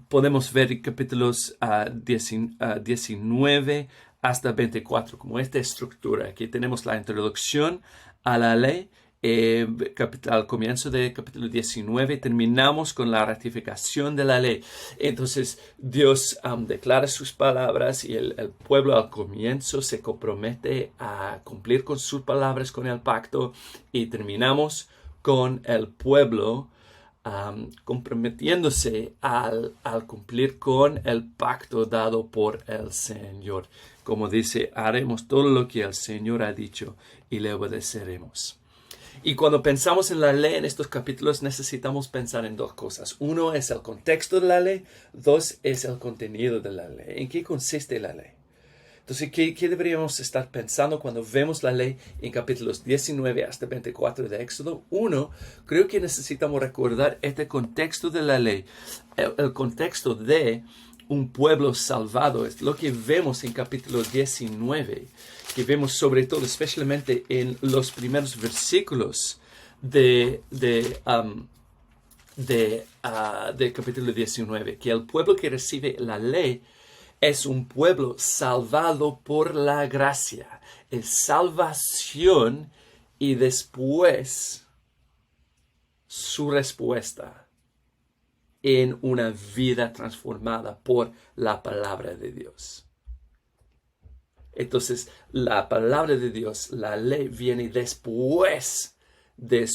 Podemos ver capítulos 19 hasta 24, como esta estructura. Aquí tenemos la introducción a la ley. Al comienzo del capítulo 19 terminamos con la ratificación de la ley. Entonces Dios declara sus palabras y el pueblo al comienzo se compromete a cumplir con sus palabras, con el pacto, y terminamos con el pueblo comprometiéndose al cumplir con el pacto dado por el Señor. Como dice, haremos todo lo que el Señor ha dicho y le obedeceremos. Y cuando pensamos en la ley en estos capítulos necesitamos pensar en dos cosas. Uno es el contexto de la ley. Dos es el contenido de la ley. ¿En qué consiste la ley? Entonces, ¿qué deberíamos estar pensando cuando vemos la ley en capítulos 19 hasta 24 de Éxodo? Uno, creo que necesitamos recordar este contexto de la ley. El contexto de un pueblo salvado es lo que vemos en capítulo 19, que vemos sobre todo, especialmente en los primeros versículos de capítulo 19, que el pueblo que recibe la ley es un pueblo salvado por la gracia. Es salvación y después su respuesta en una vida transformada por la palabra de Dios. Entonces, la palabra de Dios, la ley, viene después de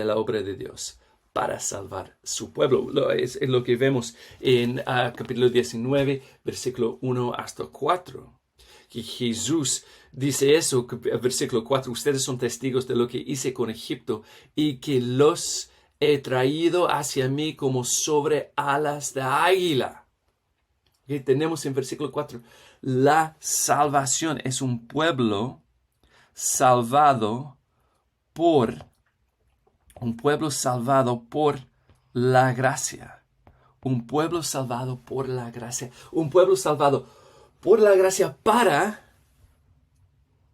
la obra de Dios para salvar su pueblo. Es lo que vemos en capítulo 19, versículo 1 hasta 4. Que Jesús dice eso, versículo 4, ustedes son testigos de lo que hice con Egipto y que los he traído hacia mí como sobre alas de águila. Y tenemos en versículo 4, la salvación es un pueblo salvado por la gracia. Un pueblo salvado por la gracia. Un pueblo salvado por la gracia para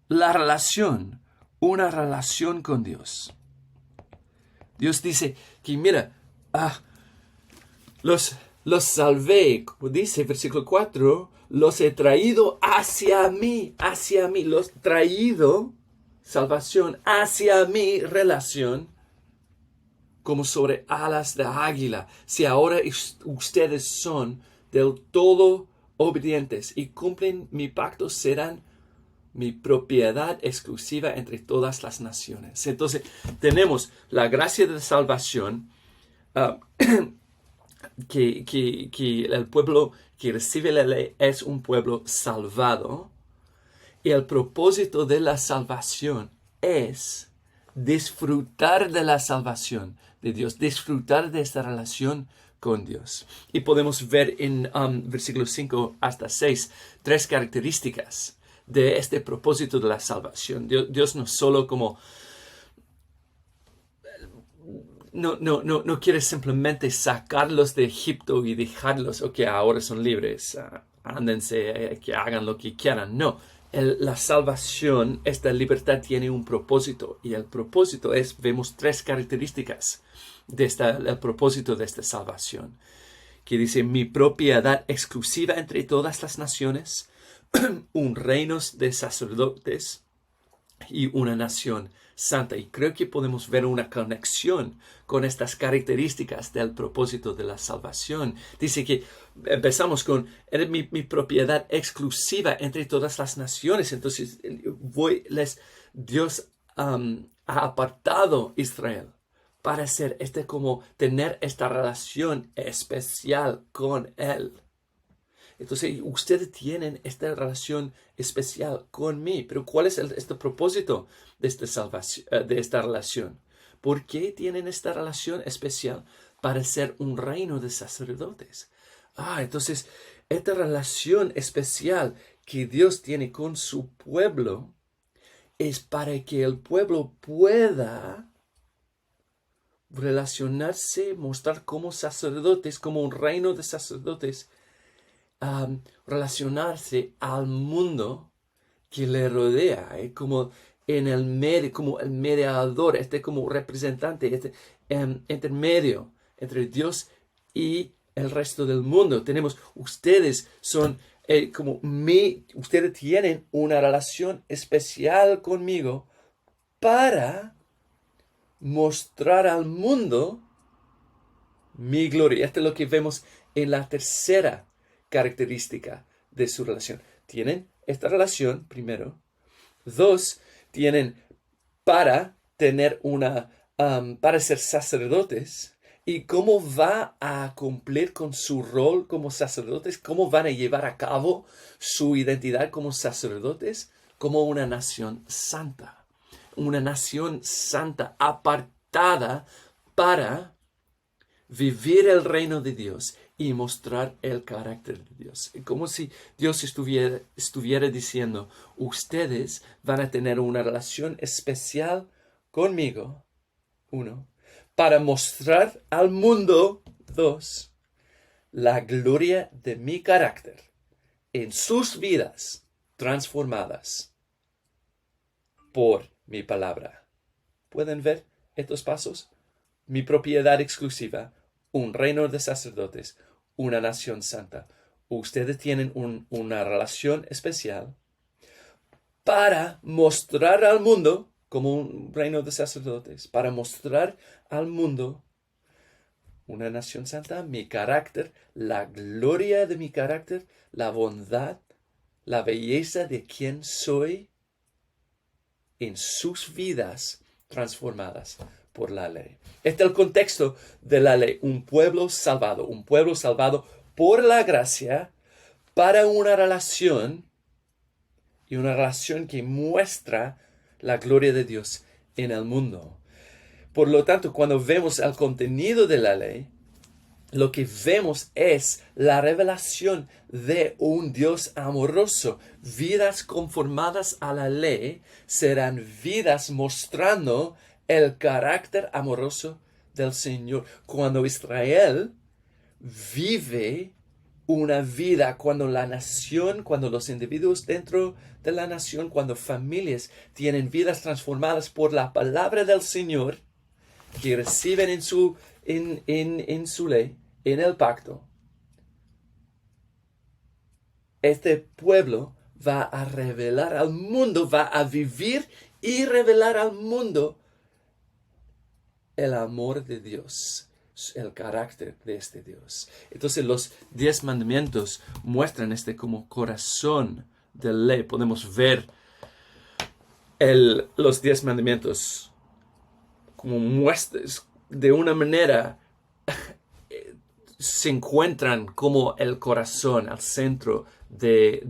la relación. Una relación con Dios. Dios dice que mira, los salvé, como dice versículo 4, los he traído hacia mí, los he traído, salvación, hacia mi relación, como sobre alas de águila. Si ahora ustedes son del todo obedientes y cumplen mi pacto, serán mi propiedad exclusiva entre todas las naciones. Entonces, tenemos la gracia de salvación que el pueblo que recibe la ley es un pueblo salvado. Y el propósito de la salvación es disfrutar de la salvación de Dios, disfrutar de esta relación con Dios. Y podemos ver en versículos 5 hasta 6 tres características de este propósito de la salvación. Dios no solo como no quiere simplemente sacarlos de Egipto y dejarlos, ok, ahora son libres, ándense, que hagan lo que quieran. No, la salvación, esta libertad tiene un propósito, y el propósito vemos tres características del propósito de esta salvación, que dice: mi propiedad exclusiva entre todas las naciones, un reino de sacerdotes y una nación santa. Y creo que podemos ver una conexión con estas características del propósito de la salvación. Dice que empezamos con: eres mi propiedad exclusiva entre todas las naciones. Entonces Dios ha apartado a Israel para hacer como tener esta relación especial con Él. Entonces, ustedes tienen esta relación especial con mí. Pero ¿cuál es este propósito de esta relación? ¿Por qué tienen esta relación especial? Para ser un reino de sacerdotes. Entonces, esta relación especial que Dios tiene con su pueblo es para que el pueblo pueda relacionarse, mostrar como sacerdotes, como un reino de sacerdotes, relacionarse al mundo que le rodea, como en el medio, como el mediador, como representante, intermedio entre Dios y el resto del mundo. Ustedes son ustedes tienen una relación especial conmigo para mostrar al mundo mi gloria. Esto es lo que vemos en la tercera característica de su relación. Tienen esta relación, primero. Dos, tienen para para ser sacerdotes. ¿Y cómo va a cumplir con su rol como sacerdotes? ¿Cómo van a llevar a cabo su identidad como sacerdotes? Como una nación santa. Una nación santa apartada para vivir el reino de Dios y mostrar el carácter de Dios. Como si Dios estuviera diciendo: ustedes van a tener una relación especial conmigo, uno, para mostrar al mundo, dos, la gloria de mi carácter en sus vidas transformadas por mi palabra. ¿Pueden ver estos pasos? Mi propiedad exclusiva, un reino de sacerdotes, una nación santa. Ustedes tienen una relación especial para mostrar al mundo, como un reino de sacerdotes, para mostrar al mundo una nación santa, mi carácter, la gloria de mi carácter, la bondad, la belleza de quien soy en sus vidas transformadas por la ley. Este es el contexto de la ley: un pueblo salvado por la gracia para una relación, y una relación que muestra la gloria de Dios en el mundo. Por lo tanto, cuando vemos el contenido de la ley, lo que vemos es la revelación de un Dios amoroso. Vidas conformadas a la ley serán vidas mostrando el carácter amoroso del Señor. Cuando Israel vive una vida, cuando la nación, cuando los individuos dentro de la nación, cuando familias tienen vidas transformadas por la palabra del Señor, que reciben en su ley, en el pacto, este pueblo va a revelar al mundo, va a vivir y revelar al mundo el amor de Dios, el carácter de este Dios. Entonces los 10 mandamientos muestran como corazón de la ley. Podemos ver los 10 mandamientos como muestras de una manera se encuentran como el corazón, al centro de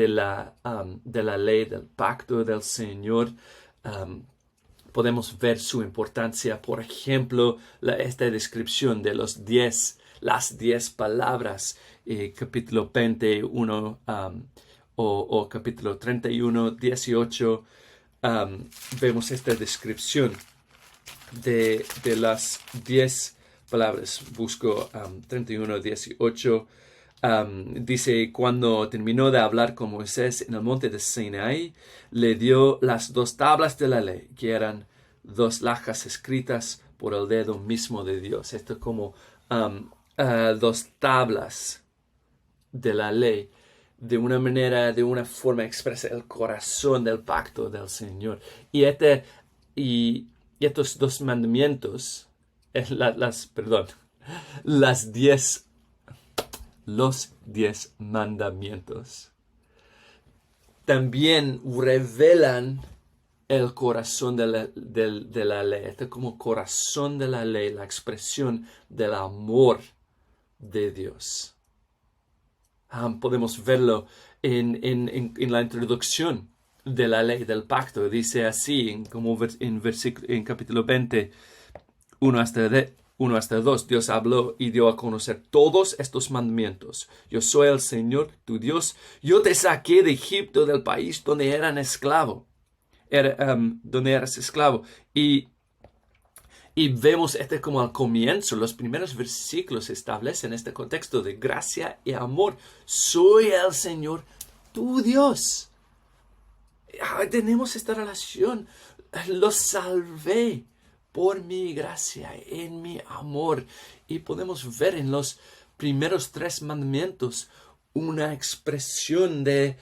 la ley, del pacto del Señor. Podemos ver su importancia, por ejemplo, esta descripción de las 10 palabras, capítulo 21 o capítulo 31, 18. Vemos esta descripción de las 10 palabras. Busco 31, 18. Dice, cuando terminó de hablar con Moisés en el monte de Sinaí, le dio las 2 tablas de la ley, que eran 2 lajas escritas por el dedo mismo de Dios. Esto es como 2 tablas de la ley, de una forma expresa el corazón del pacto del Señor. Y estos 2 mandamientos, los 10 mandamientos también revelan el corazón de la ley. Este es como corazón de la ley, la expresión del amor de Dios. Podemos verlo en la introducción de la ley del pacto. Dice así, en capítulo 20, 1 hasta 2, Dios habló y dio a conocer todos estos mandamientos. Yo soy el Señor, tu Dios. Yo te saqué de Egipto, del país donde eras esclavo. Y vemos como al comienzo, los primeros versículos establecen este contexto de gracia y amor. Soy el Señor, tu Dios. Tenemos esta relación. Los salvé por mi gracia, en mi amor. Y podemos ver en los primeros 3 mandamientos una expresión de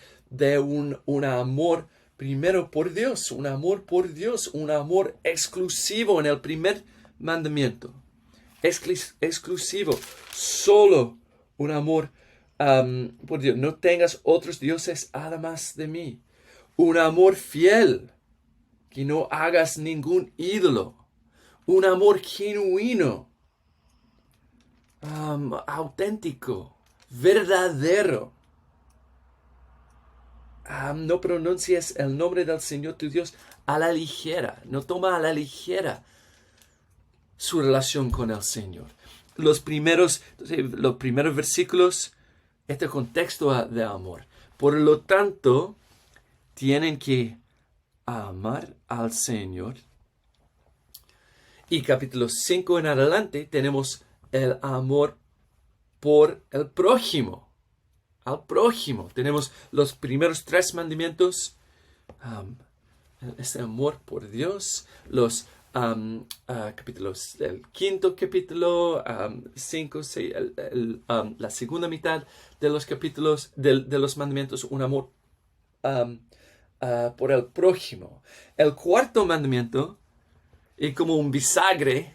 un amor primero por Dios, un amor exclusivo en el primer mandamiento. Exclusivo, solo un amor por Dios. No tengas otros dioses además de mí. Un amor fiel, que no hagas ningún ídolo. Un amor genuino, auténtico, verdadero. No pronuncies el nombre del Señor tu Dios a la ligera. No toma a la ligera su relación con el Señor. Los primeros versículos, este contexto de amor. Por lo tanto, tienen que amar al Señor. Y capítulo 5 en adelante tenemos el amor por el prójimo. Al prójimo. Tenemos los primeros 3 mandamientos. Este amor por Dios. Los capítulos, el 5º capítulo, 5, 6, la segunda mitad de los capítulos de los mandamientos. Un amor por el prójimo. El 4º mandamiento es como un bisagra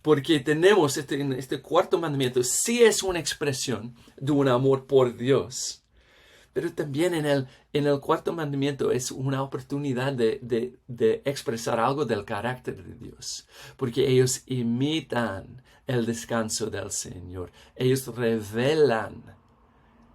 porque tenemos este 4º mandamiento, sí es una expresión de un amor por Dios, pero también en el 4º mandamiento es una oportunidad de expresar algo del carácter de Dios, porque ellos imitan el descanso del Señor, ellos revelan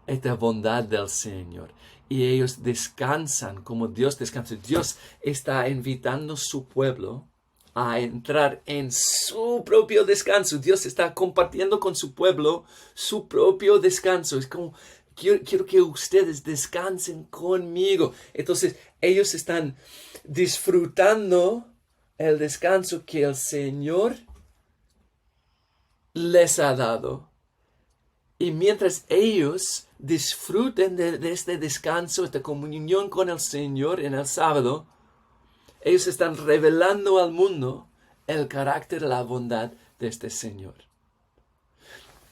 esta bondad del Señor. Y ellos descansan como Dios descansa. Dios está invitando a su pueblo a entrar en su propio descanso. Dios está compartiendo con su pueblo su propio descanso. Es como, quiero que ustedes descansen conmigo. Entonces, ellos están disfrutando el descanso que el Señor les ha dado. Y mientras ellos disfruten de este descanso, esta comunión con el Señor en el sábado, ellos están revelando al mundo el carácter, la bondad de este Señor.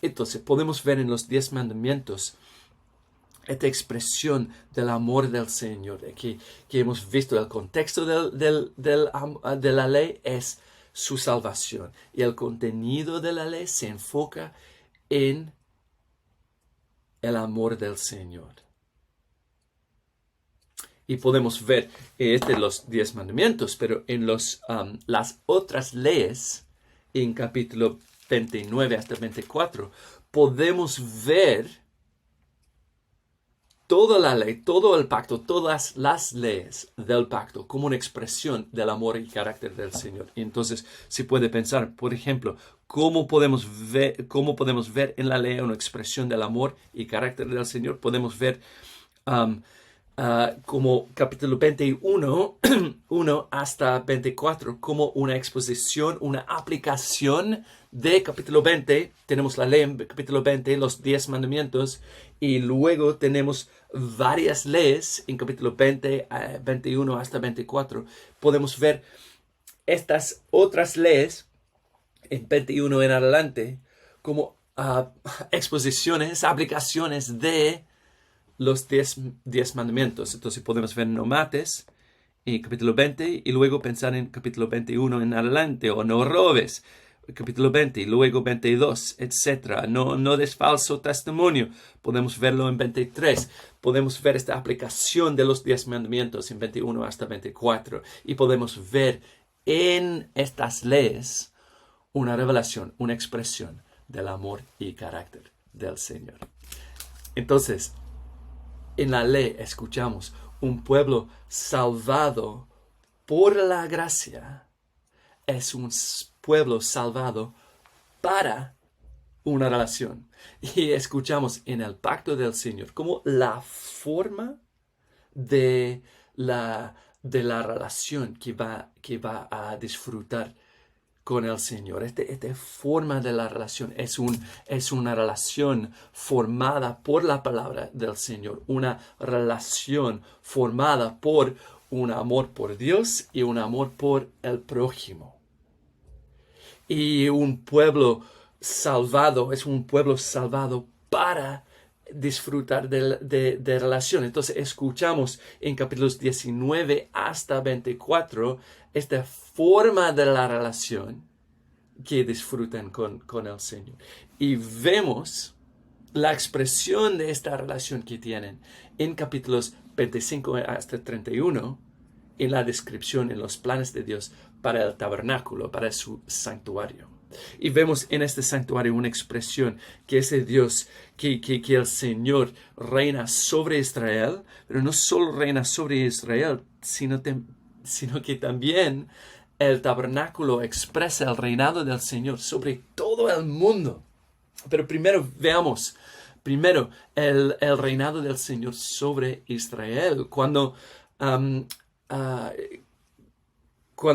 Entonces podemos ver en los 10 mandamientos esta expresión del amor del Señor, que hemos visto. El contexto de la ley es su salvación, y el contenido de la ley se enfoca en el amor del Señor. Y podemos ver los 10 mandamientos, pero en las otras leyes, en capítulo 29 hasta 24, podemos ver toda la ley, todo el pacto, todas las leyes del pacto como una expresión del amor y carácter del Señor. Y entonces se puede pensar, por ejemplo, cómo podemos ver en la ley una expresión del amor y carácter del Señor. Podemos ver como capítulo 21 1 hasta 24 como una exposición, una aplicación de capítulo 20. Tenemos la ley en capítulo 20, los 10 mandamientos, y luego tenemos varias leyes en capítulo 20, 21 hasta 24. Podemos ver estas otras leyes en 21 en adelante como exposiciones, aplicaciones de los 10 mandamientos. Entonces podemos ver no mates en capítulo 20 y luego pensar en capítulo 21 en adelante, o no robes, capítulo 20 y luego 22, etc. No des falso testimonio. Podemos verlo en 23. Podemos ver esta aplicación de los 10 mandamientos en 21 hasta 24. Y podemos ver en estas leyes una revelación, una expresión del amor y carácter del Señor. Entonces, en la ley escuchamos un pueblo salvado por la gracia. Es un pueblo salvado para una relación. Y escuchamos en el pacto del Señor como la forma de la relación que va a disfrutar con el Señor. Esta forma de la relación es una relación formada por la palabra del Señor, una relación formada por un amor por Dios y un amor por el prójimo. Y un pueblo salvado es un pueblo salvado para disfrutar de relación. Entonces escuchamos en capítulos 19 hasta 24 esta forma de la relación que disfrutan con el Señor. Y vemos la expresión de esta relación que tienen en capítulos 25 hasta 31, en la descripción, en los planes de Dios para el tabernáculo, para su santuario. Y vemos en este santuario una expresión que ese Dios, que el Señor reina sobre Israel, pero no solo reina sobre Israel, sino que también el tabernáculo expresa el reinado del Señor sobre todo el mundo. Pero primero veamos el reinado del Señor sobre Israel. Cuando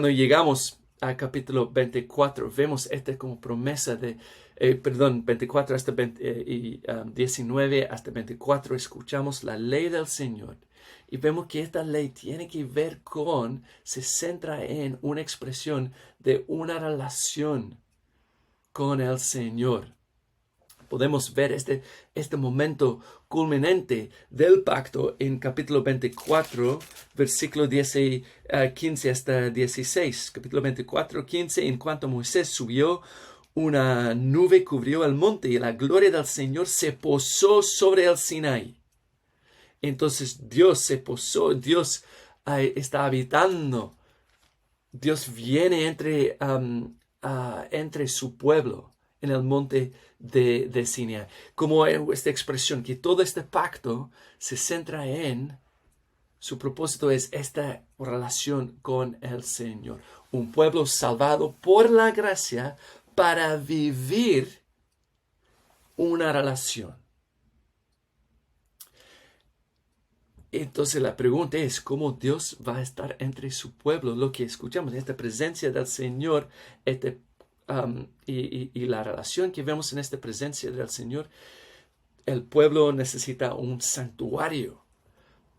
llegamos al capítulo 24, vemos como promesa de, 24 hasta 19 hasta 24, escuchamos la ley del Señor. Y vemos que esta ley tiene que ver se centra en una expresión de una relación con el Señor. Podemos ver este momento culminante del pacto en capítulo 24, versículo 15 hasta 16. Capítulo 24, 15. En cuanto Moisés subió, una nube cubrió el monte y la gloria del Señor se posó sobre el Sinaí. Entonces Dios se posó, Dios está habitando. Dios viene entre su pueblo en el monte de Sinaí. Como esta expresión, que todo este pacto se centra en, su propósito es esta relación con el Señor. Un pueblo salvado por la gracia para vivir una relación. Entonces la pregunta es cómo Dios va a estar entre su pueblo. Lo que escuchamos, esta presencia del Señor, y la relación que vemos en esta presencia del Señor, el pueblo necesita un santuario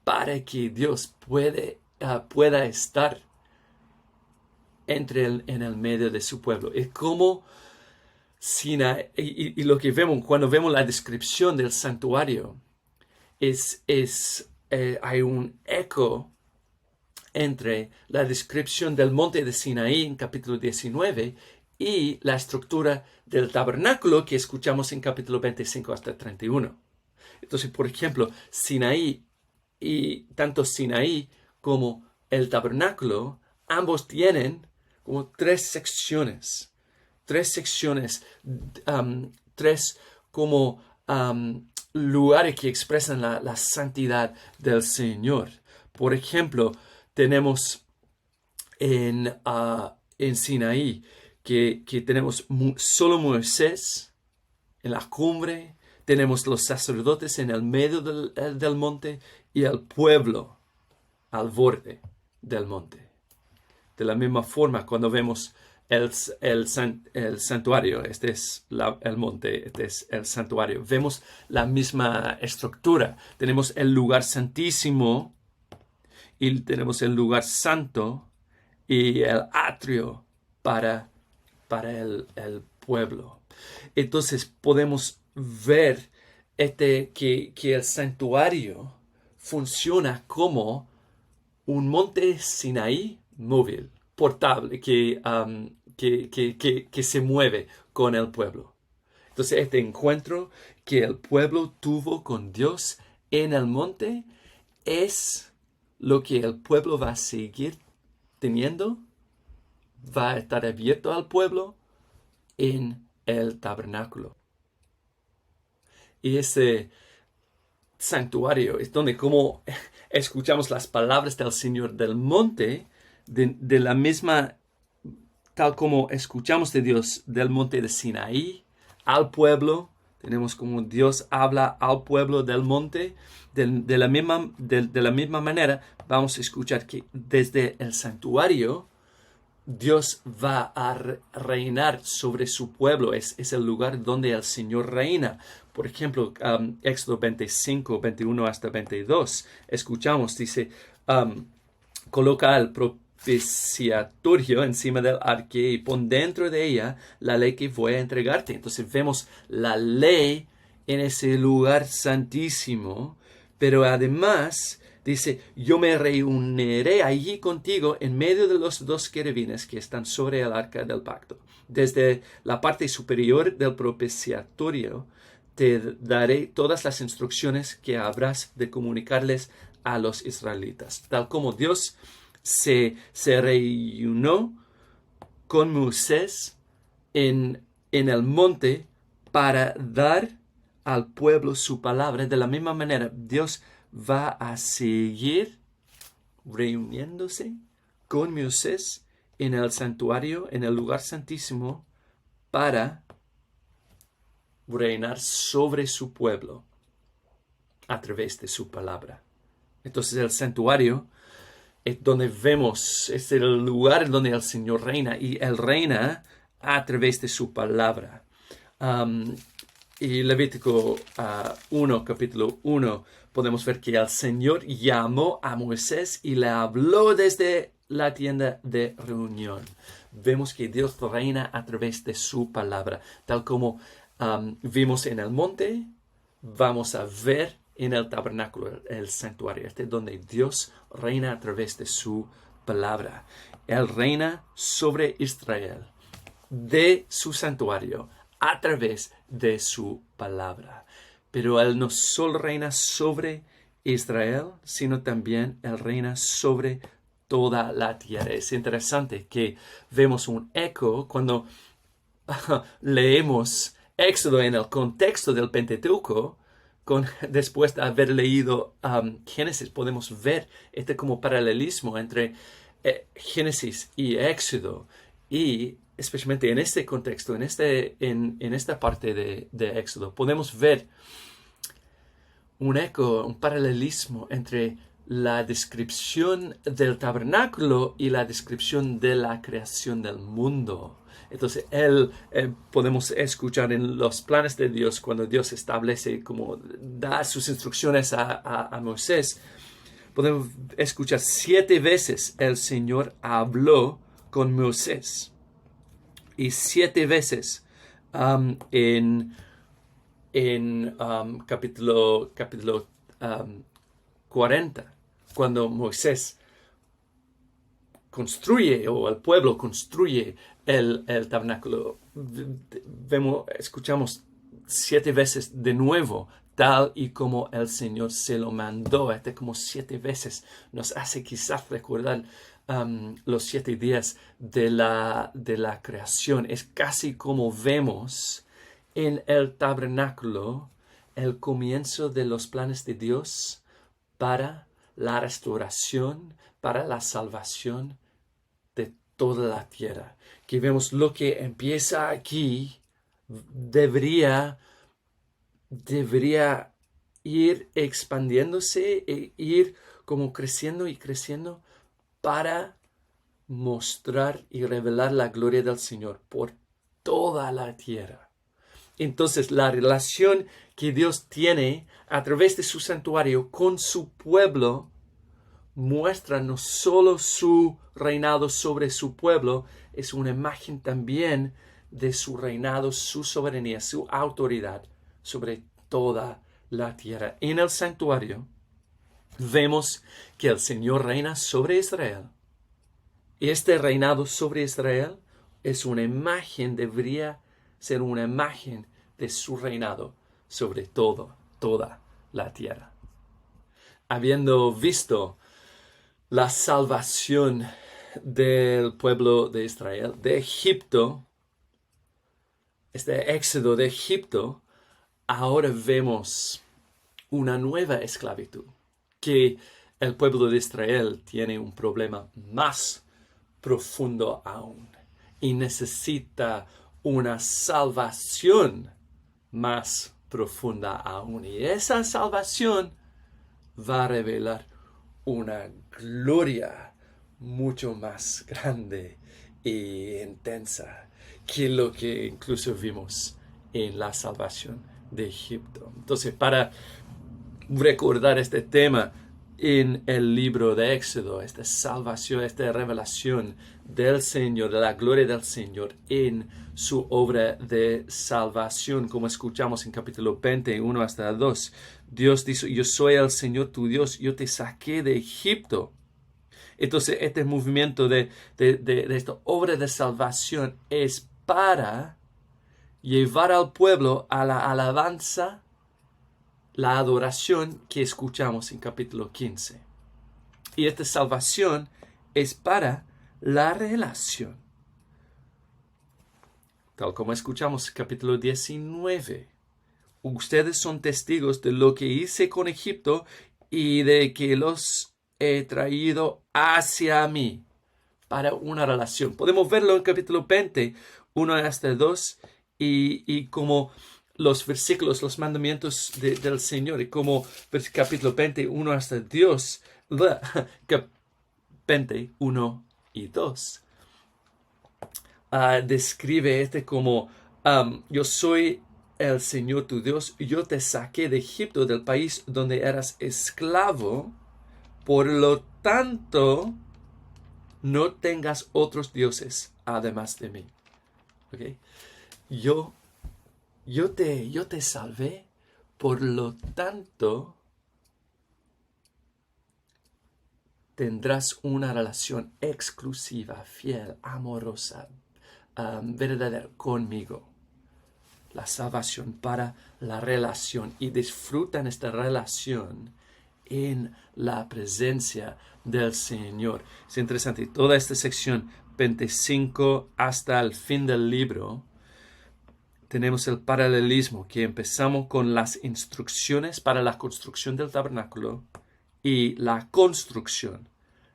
para que Dios pueda estar en el medio de su pueblo. Es como Sinaí, y lo que vemos cuando vemos la descripción del santuario hay un eco entre la descripción del monte de Sinaí en capítulo 19 y la estructura del tabernáculo que escuchamos en capítulo 25 hasta 31. Entonces, por ejemplo, Sinaí, y tanto Sinaí como el tabernáculo, ambos tienen como tres tres secciones, tres como lugares que expresan la santidad del Señor. Por ejemplo, tenemos en Sinaí que tenemos solo Moisés en la cumbre, tenemos los sacerdotes en el medio del monte y el pueblo al borde del monte. De la misma forma, cuando vemos el santuario, este es el monte, este es el santuario, vemos la misma estructura. Tenemos el lugar santísimo y tenemos el lugar santo y el atrio para el pueblo. Entonces podemos ver que el santuario funciona como un monte Sinaí móvil, portable, que se mueve con el pueblo. Entonces este encuentro que el pueblo tuvo con Dios en el monte es lo que el pueblo va a seguir teniendo, va a estar abierto al pueblo en el tabernáculo. Y ese santuario es donde, como escuchamos las palabras del Señor del monte, de la misma, tal como escuchamos de Dios del monte de Sinaí al pueblo, tenemos como Dios habla al pueblo del monte, de la misma manera vamos a escuchar que desde el santuario Dios va a reinar sobre su pueblo. Es el lugar donde el Señor reina. Por ejemplo, Éxodo 25, 21 hasta 22, escuchamos, dice, coloca el propiciatorio encima del arca y pon dentro de ella la ley que voy a entregarte. Entonces vemos la ley en ese lugar santísimo, pero además dice, yo me reuniré allí contigo en medio de los dos querubines que están sobre el arca del pacto. Desde la parte superior del propiciatorio te daré todas las instrucciones que habrás de comunicarles a los israelitas. Tal como Dios se reunió con Moisés en el monte para dar al pueblo su palabra, de la misma manera Dios va a seguir reuniéndose con Moisés en el santuario, en el lugar santísimo, para reinar sobre su pueblo a través de su palabra. Entonces el santuario es donde vemos, es el lugar donde el Señor reina, y Él reina a través de su palabra. Y Levítico 1, capítulo 1, podemos ver que el Señor llamó a Moisés y le habló desde la tienda de reunión. Vemos que Dios reina a través de su palabra. Tal como vimos en el monte, vamos a ver en el tabernáculo, el santuario, donde Dios reina a través de su palabra. Él reina sobre Israel, de su santuario, a través de su palabra. Pero Él no solo reina sobre Israel, sino también Él reina sobre toda la tierra. Es interesante que vemos un eco cuando leemos Éxodo en el contexto del Pentateuco. Después de haber leído Génesis, podemos ver como paralelismo entre Génesis y Éxodo, y especialmente en este contexto, en esta parte de Éxodo, podemos ver un eco, un paralelismo entre la descripción del tabernáculo y la descripción de la creación del mundo. Entonces, podemos escuchar en los planes de Dios, cuando Dios establece, como da sus instrucciones a Moisés, podemos escuchar 7 veces el Señor habló con Moisés. Y 7 veces en capítulo 40, cuando Moisés construye, o el pueblo construye el tabernáculo, escuchamos 7 veces de nuevo, tal y como el Señor se lo mandó. Como 7 veces nos hace quizás recordar los 7 días de la creación. Es casi como vemos en el tabernáculo el comienzo de los planes de Dios para la restauración, para la salvación de toda la tierra. Que vemos lo que empieza aquí debería ir expandiéndose e ir como creciendo y creciendo para mostrar y revelar la gloria del Señor por toda la tierra. Entonces, la relación que Dios tiene a través de su santuario con su pueblo muestra no solo su reinado sobre su pueblo, es una imagen también de su reinado, su soberanía, su autoridad sobre toda la tierra. En el santuario vemos que el Señor reina sobre Israel. Este reinado sobre Israel es una imagen, debería ser una imagen de su reinado sobre toda la tierra. Habiendo visto la salvación del pueblo de Israel, de Egipto, este éxodo de Egipto, ahora vemos una nueva esclavitud, que el pueblo de Israel tiene un problema más profundo aún y necesita una salvación más profunda aún. Y esa salvación va a revelar una gloria mucho más grande e intensa que lo que incluso vimos en la salvación de Egipto. Entonces, para recordar este tema en el libro de Éxodo, esta salvación, esta revelación del Señor, de la gloria del Señor en su obra de salvación, como escuchamos en capítulo 20, 1 hasta 2. Dios dice, yo soy el Señor tu Dios, yo te saqué de Egipto. Entonces, este movimiento de esta obra de salvación es para llevar al pueblo a la alabanza, la adoración que escuchamos en capítulo 15. Y esta salvación es para la relación. Tal como escuchamos en capítulo 19. Ustedes son testigos de lo que hice con Egipto y de que los he traído hacia mí para una relación. Podemos verlo en capítulo 20, 1 hasta 2, y como los versículos, los mandamientos del Señor, y como capítulo 20, 1 hasta 2, 20, 1 y 2. Describe como yo soy el Señor tu Dios, yo te saqué de Egipto, del país donde eras esclavo, por lo tanto no tengas otros dioses además de mí. ¿Okay? Yo te salvé, por lo tanto tendrás una relación exclusiva, fiel, amorosa, verdadera conmigo. La salvación para la relación, y disfrutan esta relación en la presencia del Señor. Es interesante, toda esta sección 25 hasta el fin del libro tenemos el paralelismo, que empezamos con las instrucciones para la construcción del tabernáculo y la construcción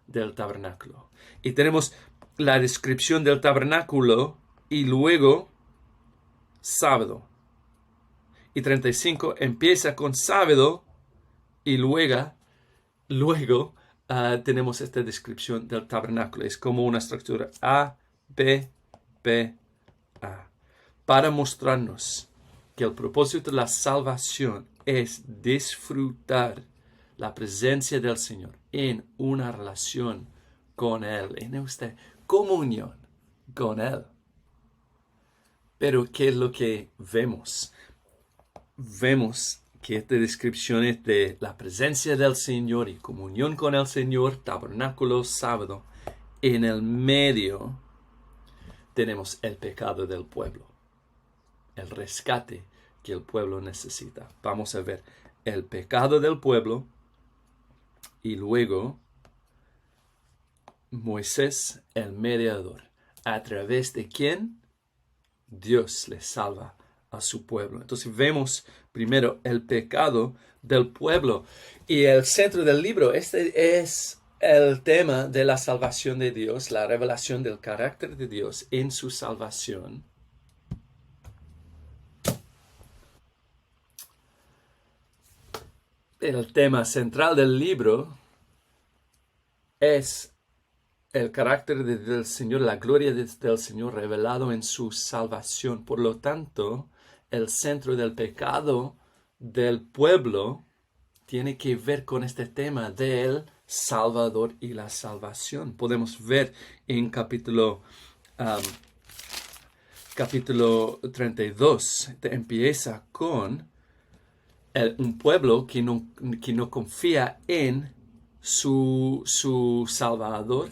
del tabernáculo. Y tenemos la descripción del tabernáculo y luego sábado. Y 35 empieza con sábado y luego tenemos esta descripción del tabernáculo. Es como una estructura A, B, B, A. Para mostrarnos que el propósito de la salvación es disfrutar la presencia del Señor en una relación con Él, en usted, comunión con Él. Pero ¿qué es lo que vemos? Vemos que esta descripción es de la presencia del Señor y comunión con el Señor, tabernáculo, sábado. En el medio tenemos el pecado del pueblo, el rescate que el pueblo necesita. Vamos a ver el pecado del pueblo y luego Moisés, el mediador, a través de quien Dios le salva a su pueblo. Entonces vemos primero el pecado del pueblo. Y el centro del libro, este es el tema de la salvación de Dios, la revelación del carácter de Dios en su salvación. El tema central del libro es el carácter del Señor, la gloria del Señor revelado en su salvación. Por lo tanto, el centro del pecado del pueblo tiene que ver con este tema del Salvador y la salvación. Podemos ver en capítulo 32, empieza con un pueblo que no confía en su Salvador,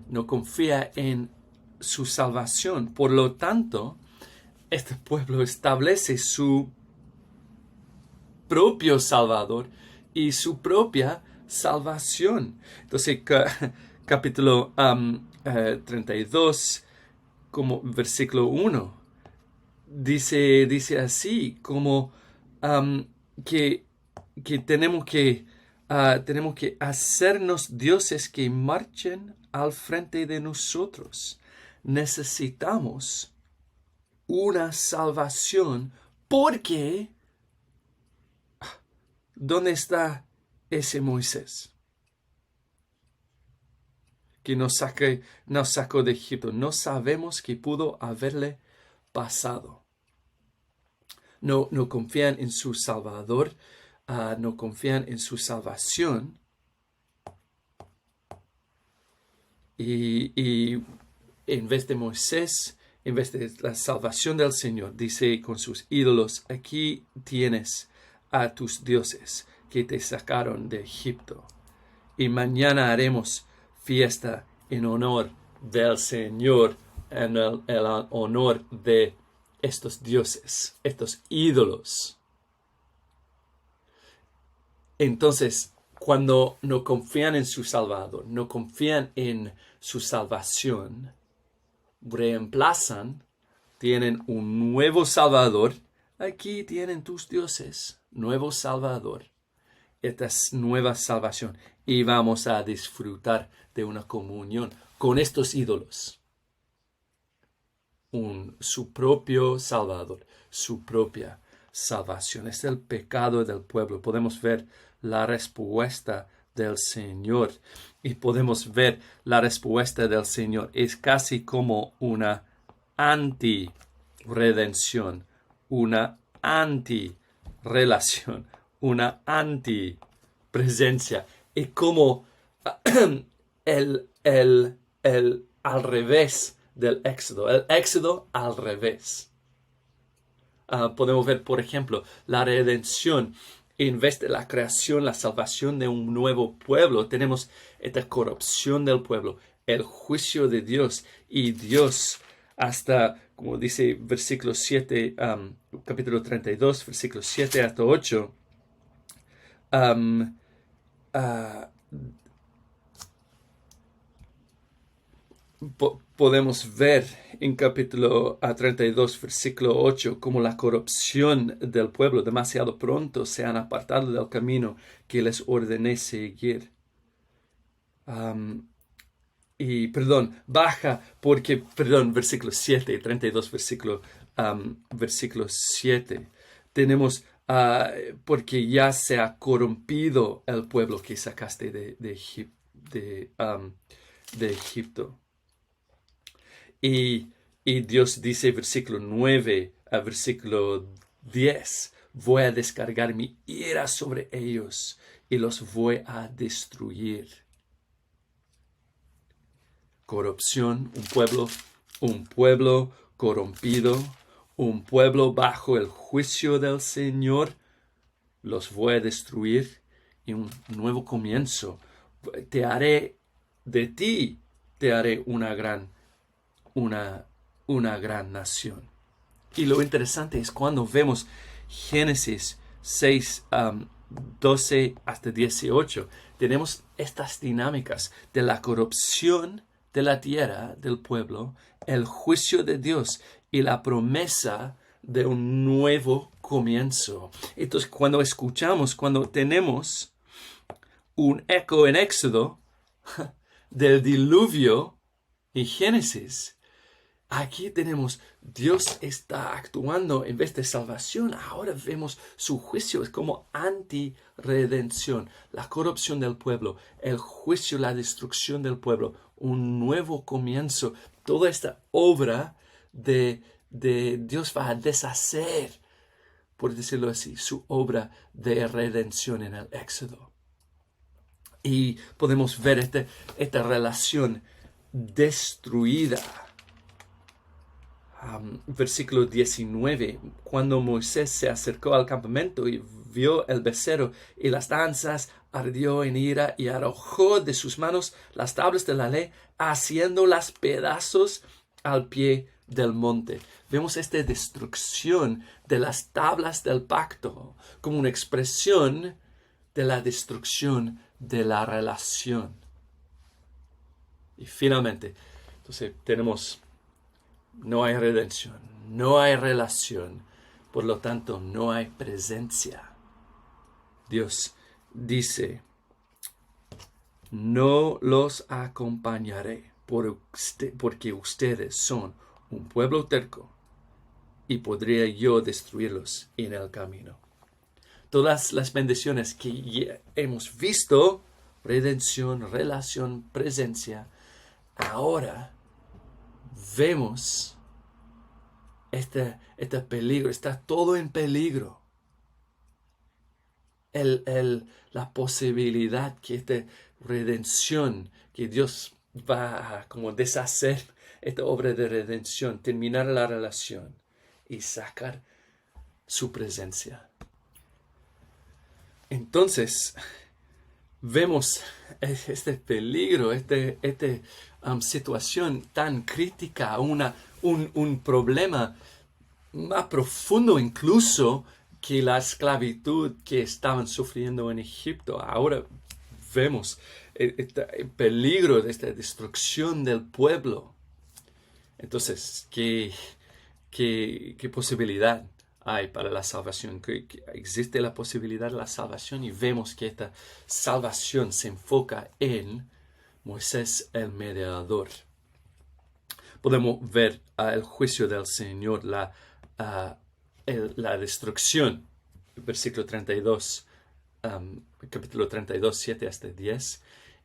no confía en su salvación. Por lo tanto, este pueblo establece su propio Salvador y su propia salvación. Entonces, capítulo 32, como versículo 1, dice así, como que tenemos que hacernos dioses que marchen al frente de nosotros. Necesitamos una salvación porque ¿dónde está ese Moisés que nos sacó de Egipto? No sabemos qué pudo haberle pasado. No confían en su Salvador, no confían en su salvación. Y en vez de Moisés, en vez de la salvación del Señor, dice con sus ídolos, aquí tienes a tus dioses que te sacaron de Egipto. Y mañana haremos fiesta en honor del Señor, en el honor de estos dioses, estos ídolos. Entonces, cuando no confían en su Salvador, no confían en su salvación, reemplazan, tienen un nuevo Salvador. Aquí tienen tus dioses, nuevo Salvador. Esta es nueva salvación. Y vamos a disfrutar de una comunión con estos ídolos. Su propio Salvador, su propia salvación. Es el pecado del pueblo. Podemos ver la respuesta del Señor. Y podemos ver la respuesta del Señor. Es casi como una anti-redención, una anti-relación, una anti-presencia. Y como el al revés del Éxodo. El Éxodo al revés. Podemos ver, por ejemplo, la redención. En vez de la creación, la salvación de un nuevo pueblo, tenemos esta corrupción del pueblo, el juicio de Dios. Y Dios, hasta, como dice versículo 7, capítulo 32, versículos 7 hasta 8, podemos ver en capítulo 32, versículo 8, como la corrupción del pueblo demasiado pronto se han apartado del camino que les ordené seguir. Versículo 7, 32, versículo 7. Tenemos, porque ya se ha corrompido el pueblo que sacaste de Egipto. Y Dios dice, versículo 9 a versículo 10, voy a descargar mi ira sobre ellos y los voy a destruir. Corrupción, un pueblo corrompido, un pueblo bajo el juicio del Señor, los voy a destruir y un nuevo comienzo. Te haré una gran nación. Y lo interesante es cuando vemos Génesis 6, 12 hasta 18, tenemos estas dinámicas de la corrupción de la tierra, del pueblo, el juicio de Dios y la promesa de un nuevo comienzo. Entonces, cuando tenemos un eco en Éxodo del diluvio en Génesis, aquí tenemos, Dios está actuando en vez de salvación. Ahora vemos su juicio, es como anti-redención, la corrupción del pueblo, el juicio, la destrucción del pueblo, un nuevo comienzo. Toda esta obra de Dios va a deshacer, por decirlo así, su obra de redención en el Éxodo. Y podemos ver esta relación destruida. Versículo 19, cuando Moisés se acercó al campamento y vio el becerro y las danzas, ardió en ira y arrojó de sus manos las tablas de la ley, haciéndolas pedazos al pie del monte. Vemos esta destrucción de las tablas del pacto como una expresión de la destrucción de la relación. Y finalmente, entonces tenemos: no hay redención, no hay relación, por lo tanto no hay presencia. Dios dice: no los acompañaré porque ustedes son un pueblo terco y podría yo destruirlos en el camino. Todas las bendiciones que hemos visto, redención, relación, presencia, ahora vemos este peligro, está todo en peligro. La posibilidad que esta redención, que Dios va a como deshacer esta obra de redención, terminar la relación y sacar su presencia. Entonces, vemos este peligro, esta situación tan crítica, un problema más profundo incluso que la esclavitud que estaban sufriendo en Egipto. Ahora vemos el peligro de esta destrucción del pueblo. Entonces, ¿qué posibilidad hay para la salvación? Que existe la posibilidad de la salvación, y vemos que esta salvación se enfoca en Moisés el mediador. Podemos ver el juicio del Señor, la destrucción, versículo 32, capítulo 32, 7 hasta 10,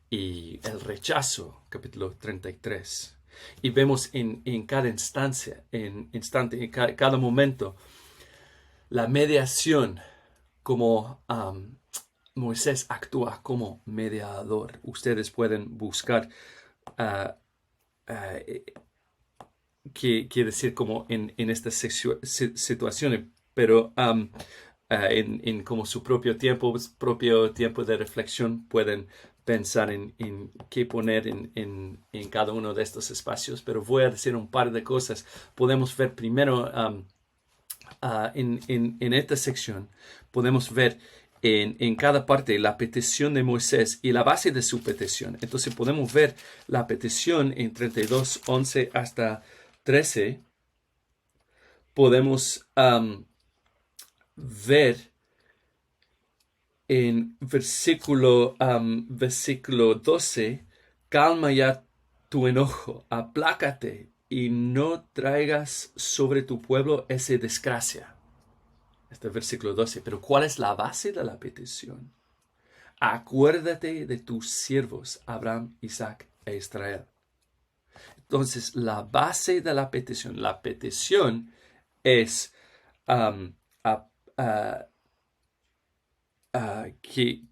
y el rechazo, capítulo 33. Y vemos en cada instante, en cada momento, la mediación, como Moisés actúa como mediador. Ustedes pueden buscar qué quiere decir como en estas situaciones, pero en como su propio tiempo de reflexión, pueden pensar en qué poner en cada uno de estos espacios. Pero voy a decir un par de cosas. Podemos ver primero en esta sección, podemos ver en cada parte la petición de Moisés y la base de su petición. Entonces podemos ver la petición en 32, 11 hasta 13. Podemos ver en versículo 12, calma ya tu enojo, aplácate y no traigas sobre tu pueblo esa desgracia. Este versículo 12. Pero ¿cuál es la base de la petición? Acuérdate de tus siervos Abraham, Isaac e Israel. Entonces, la base de la petición es que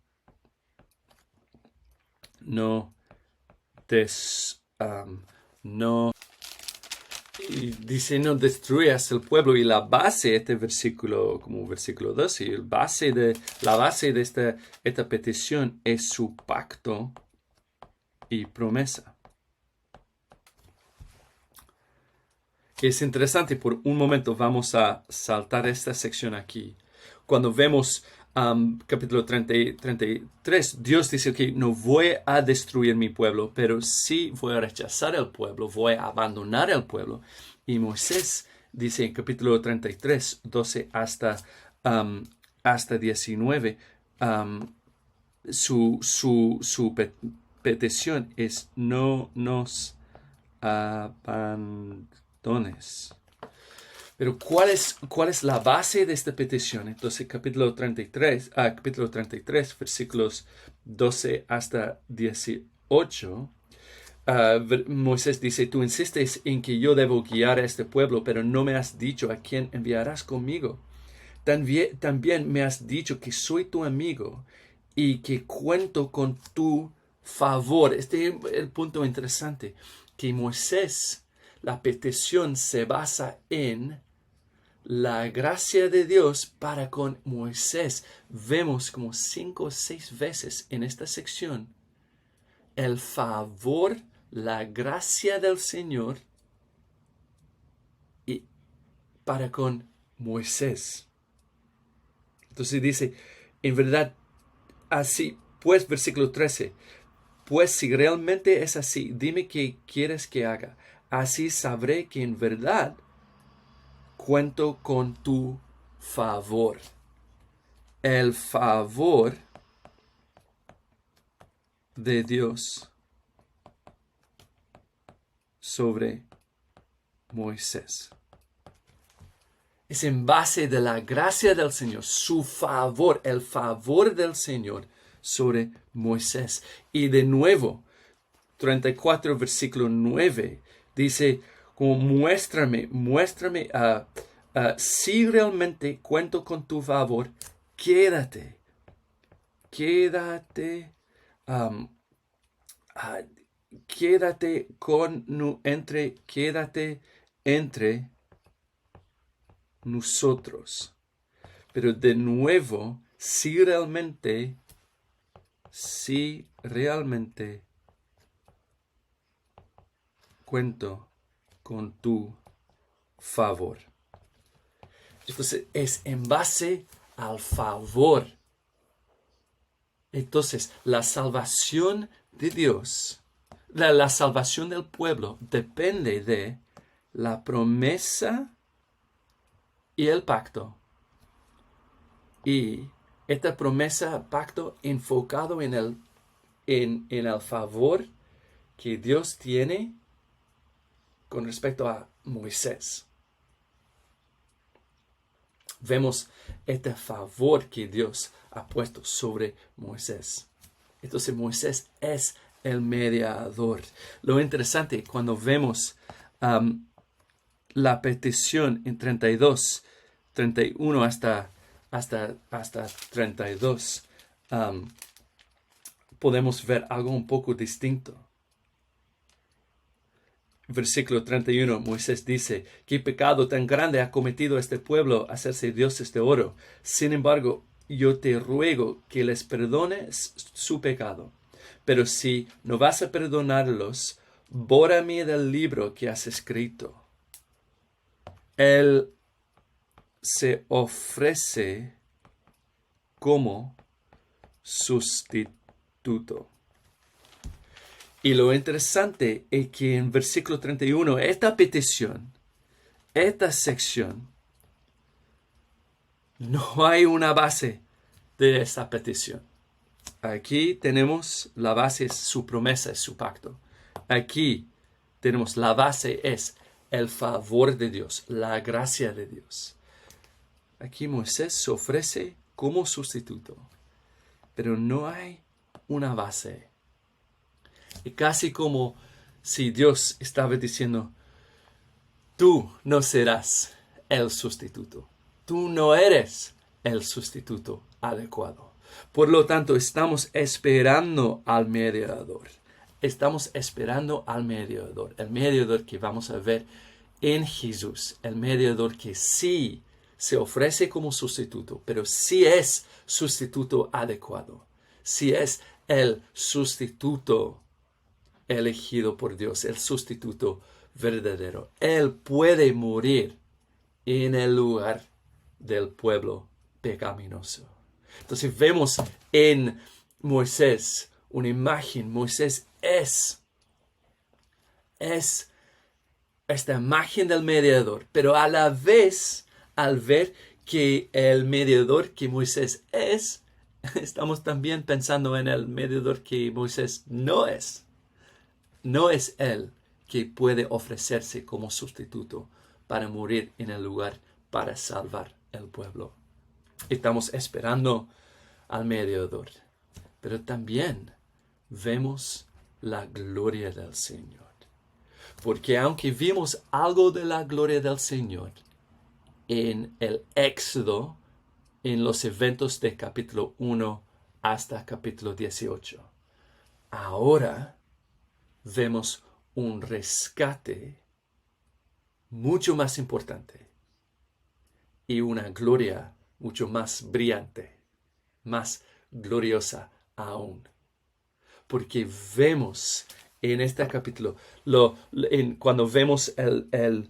dice no destruyas el pueblo, y la base de este versículo, como versículo 12, la base de esta petición es su pacto y promesa. Es interesante, por un momento vamos a saltar esta sección aquí. Cuando vemos capítulo 33, Dios dice que no voy a destruir mi pueblo, pero sí voy a rechazar el pueblo, voy a abandonar el pueblo. Y Moisés dice en capítulo 33, 12 hasta 19, su petición es: no nos abandones. Pero ¿cuál es la base de esta petición? Entonces, capítulo 33, versículos 12 hasta 18, Moisés dice: tú insistes en que yo debo guiar a este pueblo, pero no me has dicho a quién enviarás conmigo. También me has dicho que soy tu amigo y que cuento con tu favor. Este es el punto interesante, que Moisés, la petición se basa en la gracia de Dios para con Moisés. Vemos como 5 o 6 veces en esta sección el favor, la gracia del Señor y para con Moisés. Entonces dice, en verdad, así, pues, versículo 13, pues si realmente es así, dime qué quieres que haga. Así sabré que en verdad cuento con tu favor. El favor de Dios sobre Moisés. Es en base de la gracia del Señor, su favor, el favor del Señor sobre Moisés. Y de nuevo, 34, versículo 9, dice, como muéstrame, si realmente cuento con tu favor, quédate entre nosotros. Pero de nuevo, si realmente cuento con tu favor. Entonces es en base al favor. Entonces la salvación de Dios, la salvación del pueblo depende de la promesa y el pacto. Y esta promesa, pacto enfocado en el favor que Dios tiene con respecto a Moisés. Vemos este favor que Dios ha puesto sobre Moisés. Entonces Moisés es el mediador. Lo interesante cuando vemos la petición en 32, 31 hasta 32, podemos ver algo un poco distinto. Versículo 31, Moisés dice: ¿qué pecado tan grande ha cometido este pueblo hacerse dioses de oro? Sin embargo, yo te ruego que les perdones su pecado. Pero si no vas a perdonarlos, bórrame del libro que has escrito. Él se ofrece como sustituto. Y lo interesante es que en versículo 31, esta petición, esta sección, no hay una base de esta petición. Aquí tenemos la base, es su promesa, es su pacto. Aquí tenemos la base, es el favor de Dios, la gracia de Dios. Aquí Moisés se ofrece como sustituto, pero no hay una base. Y casi como si Dios estaba diciendo: tú no serás el sustituto. Tú no eres el sustituto adecuado. Por lo tanto, estamos esperando al mediador. Estamos esperando al mediador. El mediador que vamos a ver en Jesús. El mediador que sí se ofrece como sustituto, pero sí es sustituto adecuado. Sí es el sustituto elegido por Dios, el sustituto verdadero. Él puede morir en el lugar del pueblo pecaminoso. Entonces vemos en Moisés una imagen. Moisés es esta imagen del mediador, pero a la vez, al ver que el mediador que Moisés es, estamos también pensando en el mediador que Moisés no es. No es él que puede ofrecerse como sustituto para morir en el lugar para salvar el pueblo. Estamos esperando al mediador, pero también vemos la gloria del Señor. Porque aunque vimos algo de la gloria del Señor en el Éxodo, en los eventos de capítulo 1 hasta capítulo 18, ahora vemos un rescate mucho más importante y una gloria mucho más brillante, más gloriosa aún. Porque vemos en este capítulo, cuando vemos el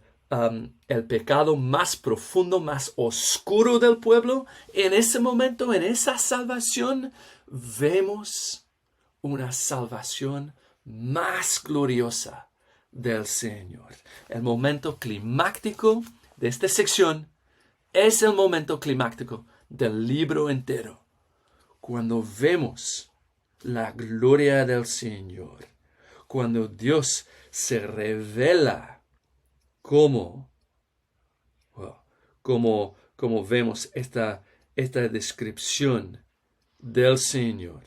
pecado más profundo, más oscuro del pueblo, en ese momento, en esa salvación, vemos una salvación más gloriosa del Señor. El momento climático de esta sección es el momento climático del libro entero. Cuando vemos la gloria del Señor, cuando Dios se revela como vemos esta descripción del Señor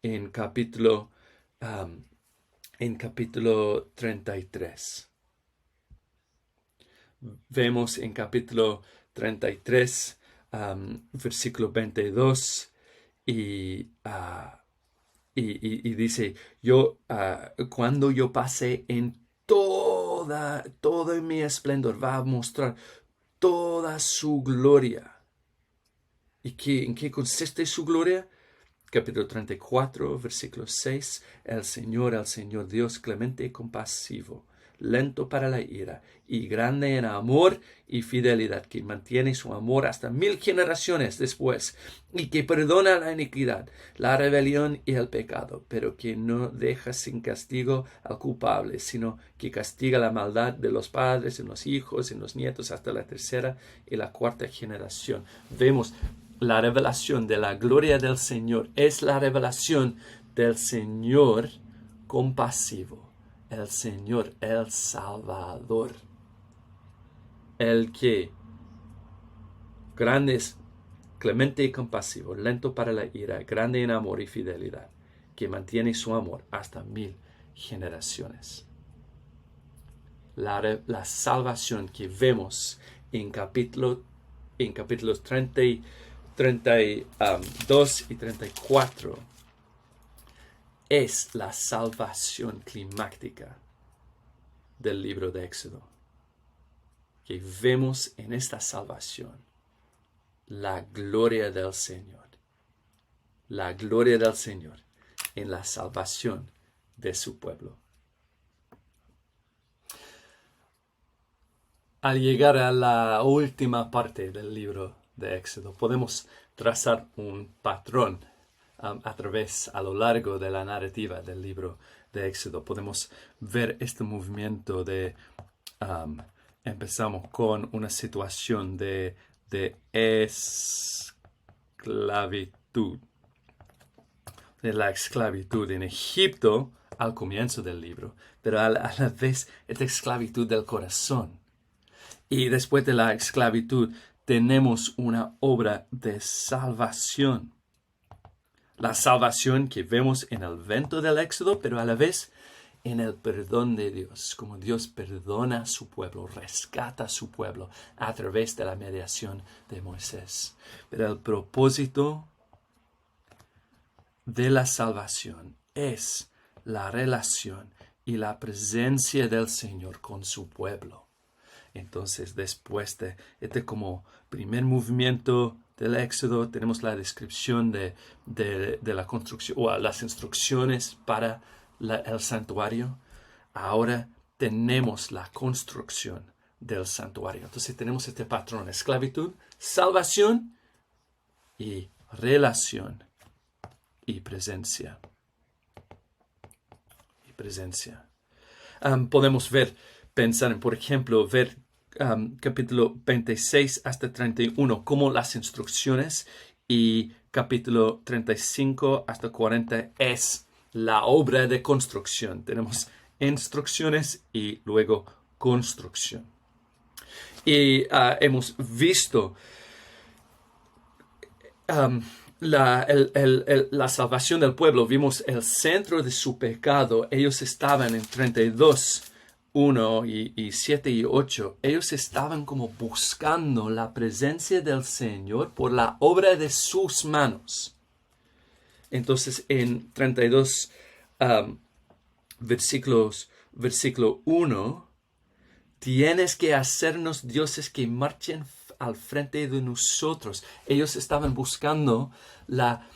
en capítulo 33. Vemos en capítulo 33, versículo 22, y dice, cuando yo pase en todo mi esplendor, va a mostrar toda su gloria. ¿Y en qué consiste su gloria? Capítulo 34, versículo 6. El Señor Dios clemente y compasivo, lento para la ira y grande en amor y fidelidad, que mantiene su amor hasta 1000 generaciones después, y que perdona la iniquidad, la rebelión y el pecado, pero que no deja sin castigo al culpable, sino que castiga la maldad de los padres en los hijos, en los nietos, hasta la tercera y la cuarta generación. Vemos la revelación de la gloria del Señor. Es la revelación del Señor compasivo, el Señor, el Salvador, el que grande es, clemente y compasivo, lento para la ira, grande en amor y fidelidad, que mantiene su amor hasta 1000 generaciones. La salvación que vemos en capítulos 32 y 34 es la salvación climática del libro de Éxodo. Que vemos en esta salvación la gloria del Señor. La gloria del Señor en la salvación de su pueblo. Al llegar a la última parte del libro de Éxodo, podemos trazar un patrón a lo largo de la narrativa del libro de Éxodo. Podemos ver este movimiento de empezamos con una situación de esclavitud. De la esclavitud en Egipto al comienzo del libro, pero a la vez esta esclavitud del corazón. Y después de la esclavitud tenemos una obra de salvación. La salvación que vemos en el evento del Éxodo, pero a la vez en el perdón de Dios, como Dios perdona a su pueblo, rescata a su pueblo a través de la mediación de Moisés. Pero el propósito de la salvación es la relación y la presencia del Señor con su pueblo. Entonces, después de este como primer movimiento del Éxodo, tenemos la descripción de la construcción o las instrucciones para el santuario. Ahora tenemos la construcción del santuario. Entonces tenemos este patrón: esclavitud, salvación y relación y presencia. Podemos pensar en, por ejemplo, capítulo 26 hasta 31, como las instrucciones, y capítulo 35 hasta 40 es la obra de construcción. Tenemos instrucciones y luego construcción. Y hemos visto la salvación del pueblo. Vimos el centro de su pecado. Ellos estaban en 32, 1 y 7 y 8. Ellos estaban como buscando la presencia del Señor por la obra de sus manos. Entonces en 32 versículo 1, tienes que hacernos dioses que marchen al frente de nosotros. Ellos estaban buscando la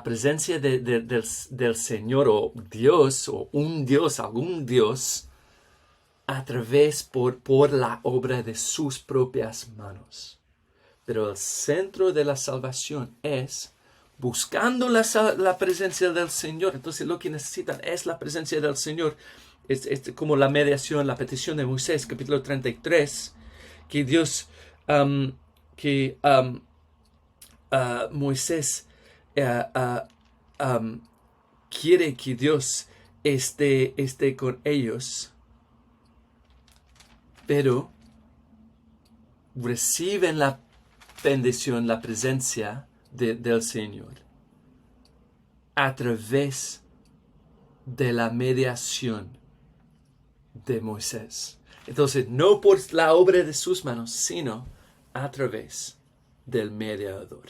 presencia del Señor, o Dios, o un Dios, algún Dios, a través por la obra de sus propias manos. Pero el centro de la salvación es buscando la presencia del Señor. Entonces lo que necesitan es la presencia del Señor. Es como la mediación, la petición de Moisés, capítulo 33, que Dios, Moisés quiere que Dios esté con ellos, pero reciben la bendición, la presencia del Señor a través de la mediación de Moisés. Entonces, no por la obra de sus manos, sino a través del mediador,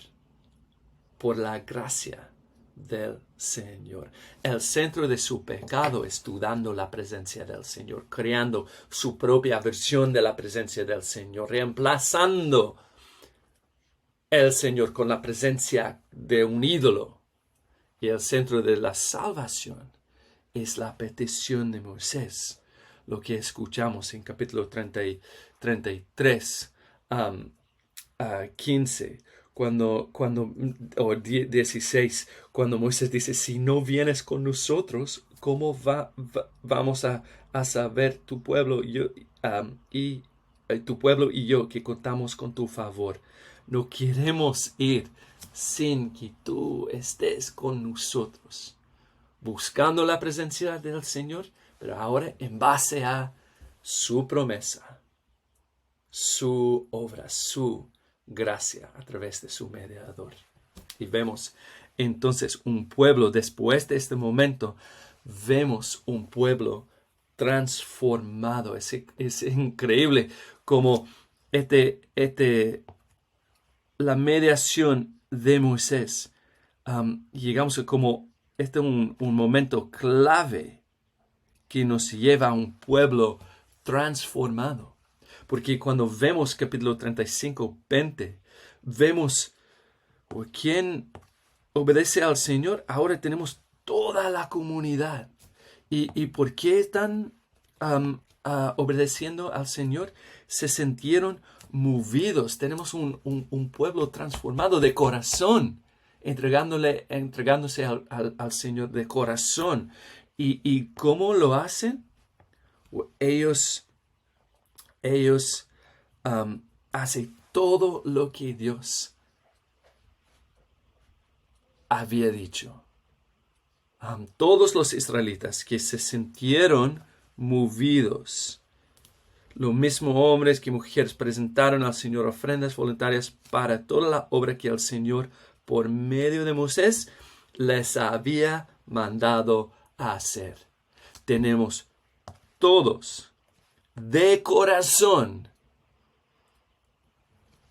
por la gracia del Señor. El centro de su pecado es dudando la presencia del Señor, creando su propia versión de la presencia del Señor, reemplazando el Señor con la presencia de un ídolo. Y el centro de la salvación es la petición de Moisés, lo que escuchamos en capítulo 33, 15, o 16, cuando Moisés dice, si no vienes con nosotros, ¿cómo vamos a saber tu pueblo y yo que contamos con tu favor? No queremos ir sin que tú estés con nosotros, buscando la presencia del Señor, pero ahora en base a su promesa, su obra, su gracia a través de su mediador. Y vemos entonces un pueblo, después de este momento, vemos un pueblo transformado. Es increíble como la mediación de Moisés, llegamos a como un momento clave que nos lleva a un pueblo transformado. Porque cuando vemos capítulo 35, 20, vemos por quién obedece al Señor. Ahora tenemos toda la comunidad. ¿Y por qué están obedeciendo al Señor? Se sintieron movidos. Tenemos un pueblo transformado de corazón, entregándose al Señor de corazón. ¿Y cómo lo hacen? Ellos hacen todo lo que Dios había dicho. Todos los israelitas que se sintieron movidos, lo mismo hombres que mujeres, presentaron al Señor ofrendas voluntarias para toda la obra que el Señor, por medio de Moisés, les había mandado a hacer. Tenemos todos de corazón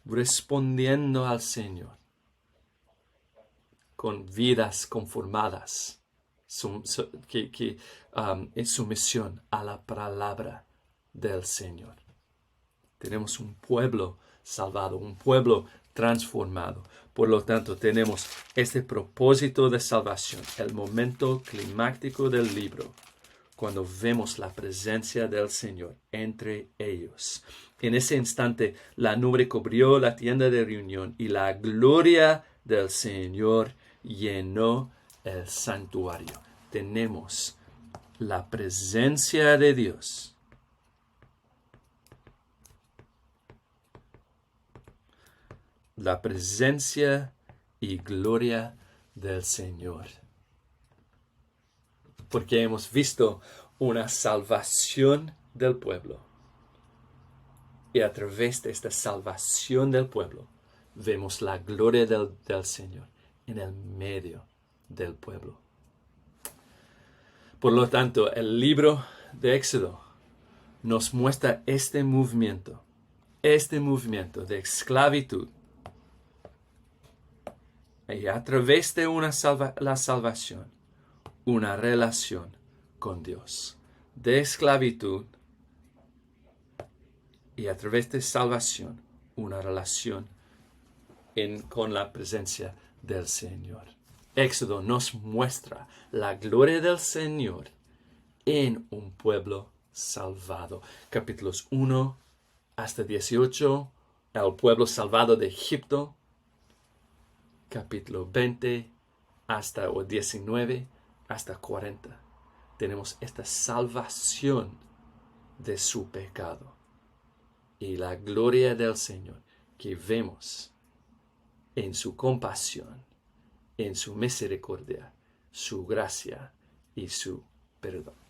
respondiendo al Señor con vidas conformadas en sumisión a la palabra del Señor. Tenemos un pueblo salvado, un pueblo transformado. Por lo tanto, tenemos este propósito de salvación, el momento climático del libro, cuando vemos la presencia del Señor entre ellos. En ese instante, la nube cubrió la tienda de reunión y la gloria del Señor llenó el santuario. Tenemos la presencia de Dios. La presencia y gloria del Señor. Porque hemos visto una salvación del pueblo. Y a través de esta salvación del pueblo, vemos la gloria del Señor en el medio del pueblo. Por lo tanto, el libro de Éxodo nos muestra este movimiento de esclavitud. Y a través de la salvación, una relación con Dios. De esclavitud y a través de salvación, una relación con la presencia del Señor. Éxodo nos muestra la gloria del Señor en un pueblo salvado. Capítulos 1 hasta 18, el pueblo salvado de Egipto. Capítulo 20 hasta o 19 hasta 40. Tenemos esta salvación de su pecado y la gloria del Señor que vemos en su compasión, en su misericordia, su gracia y su perdón.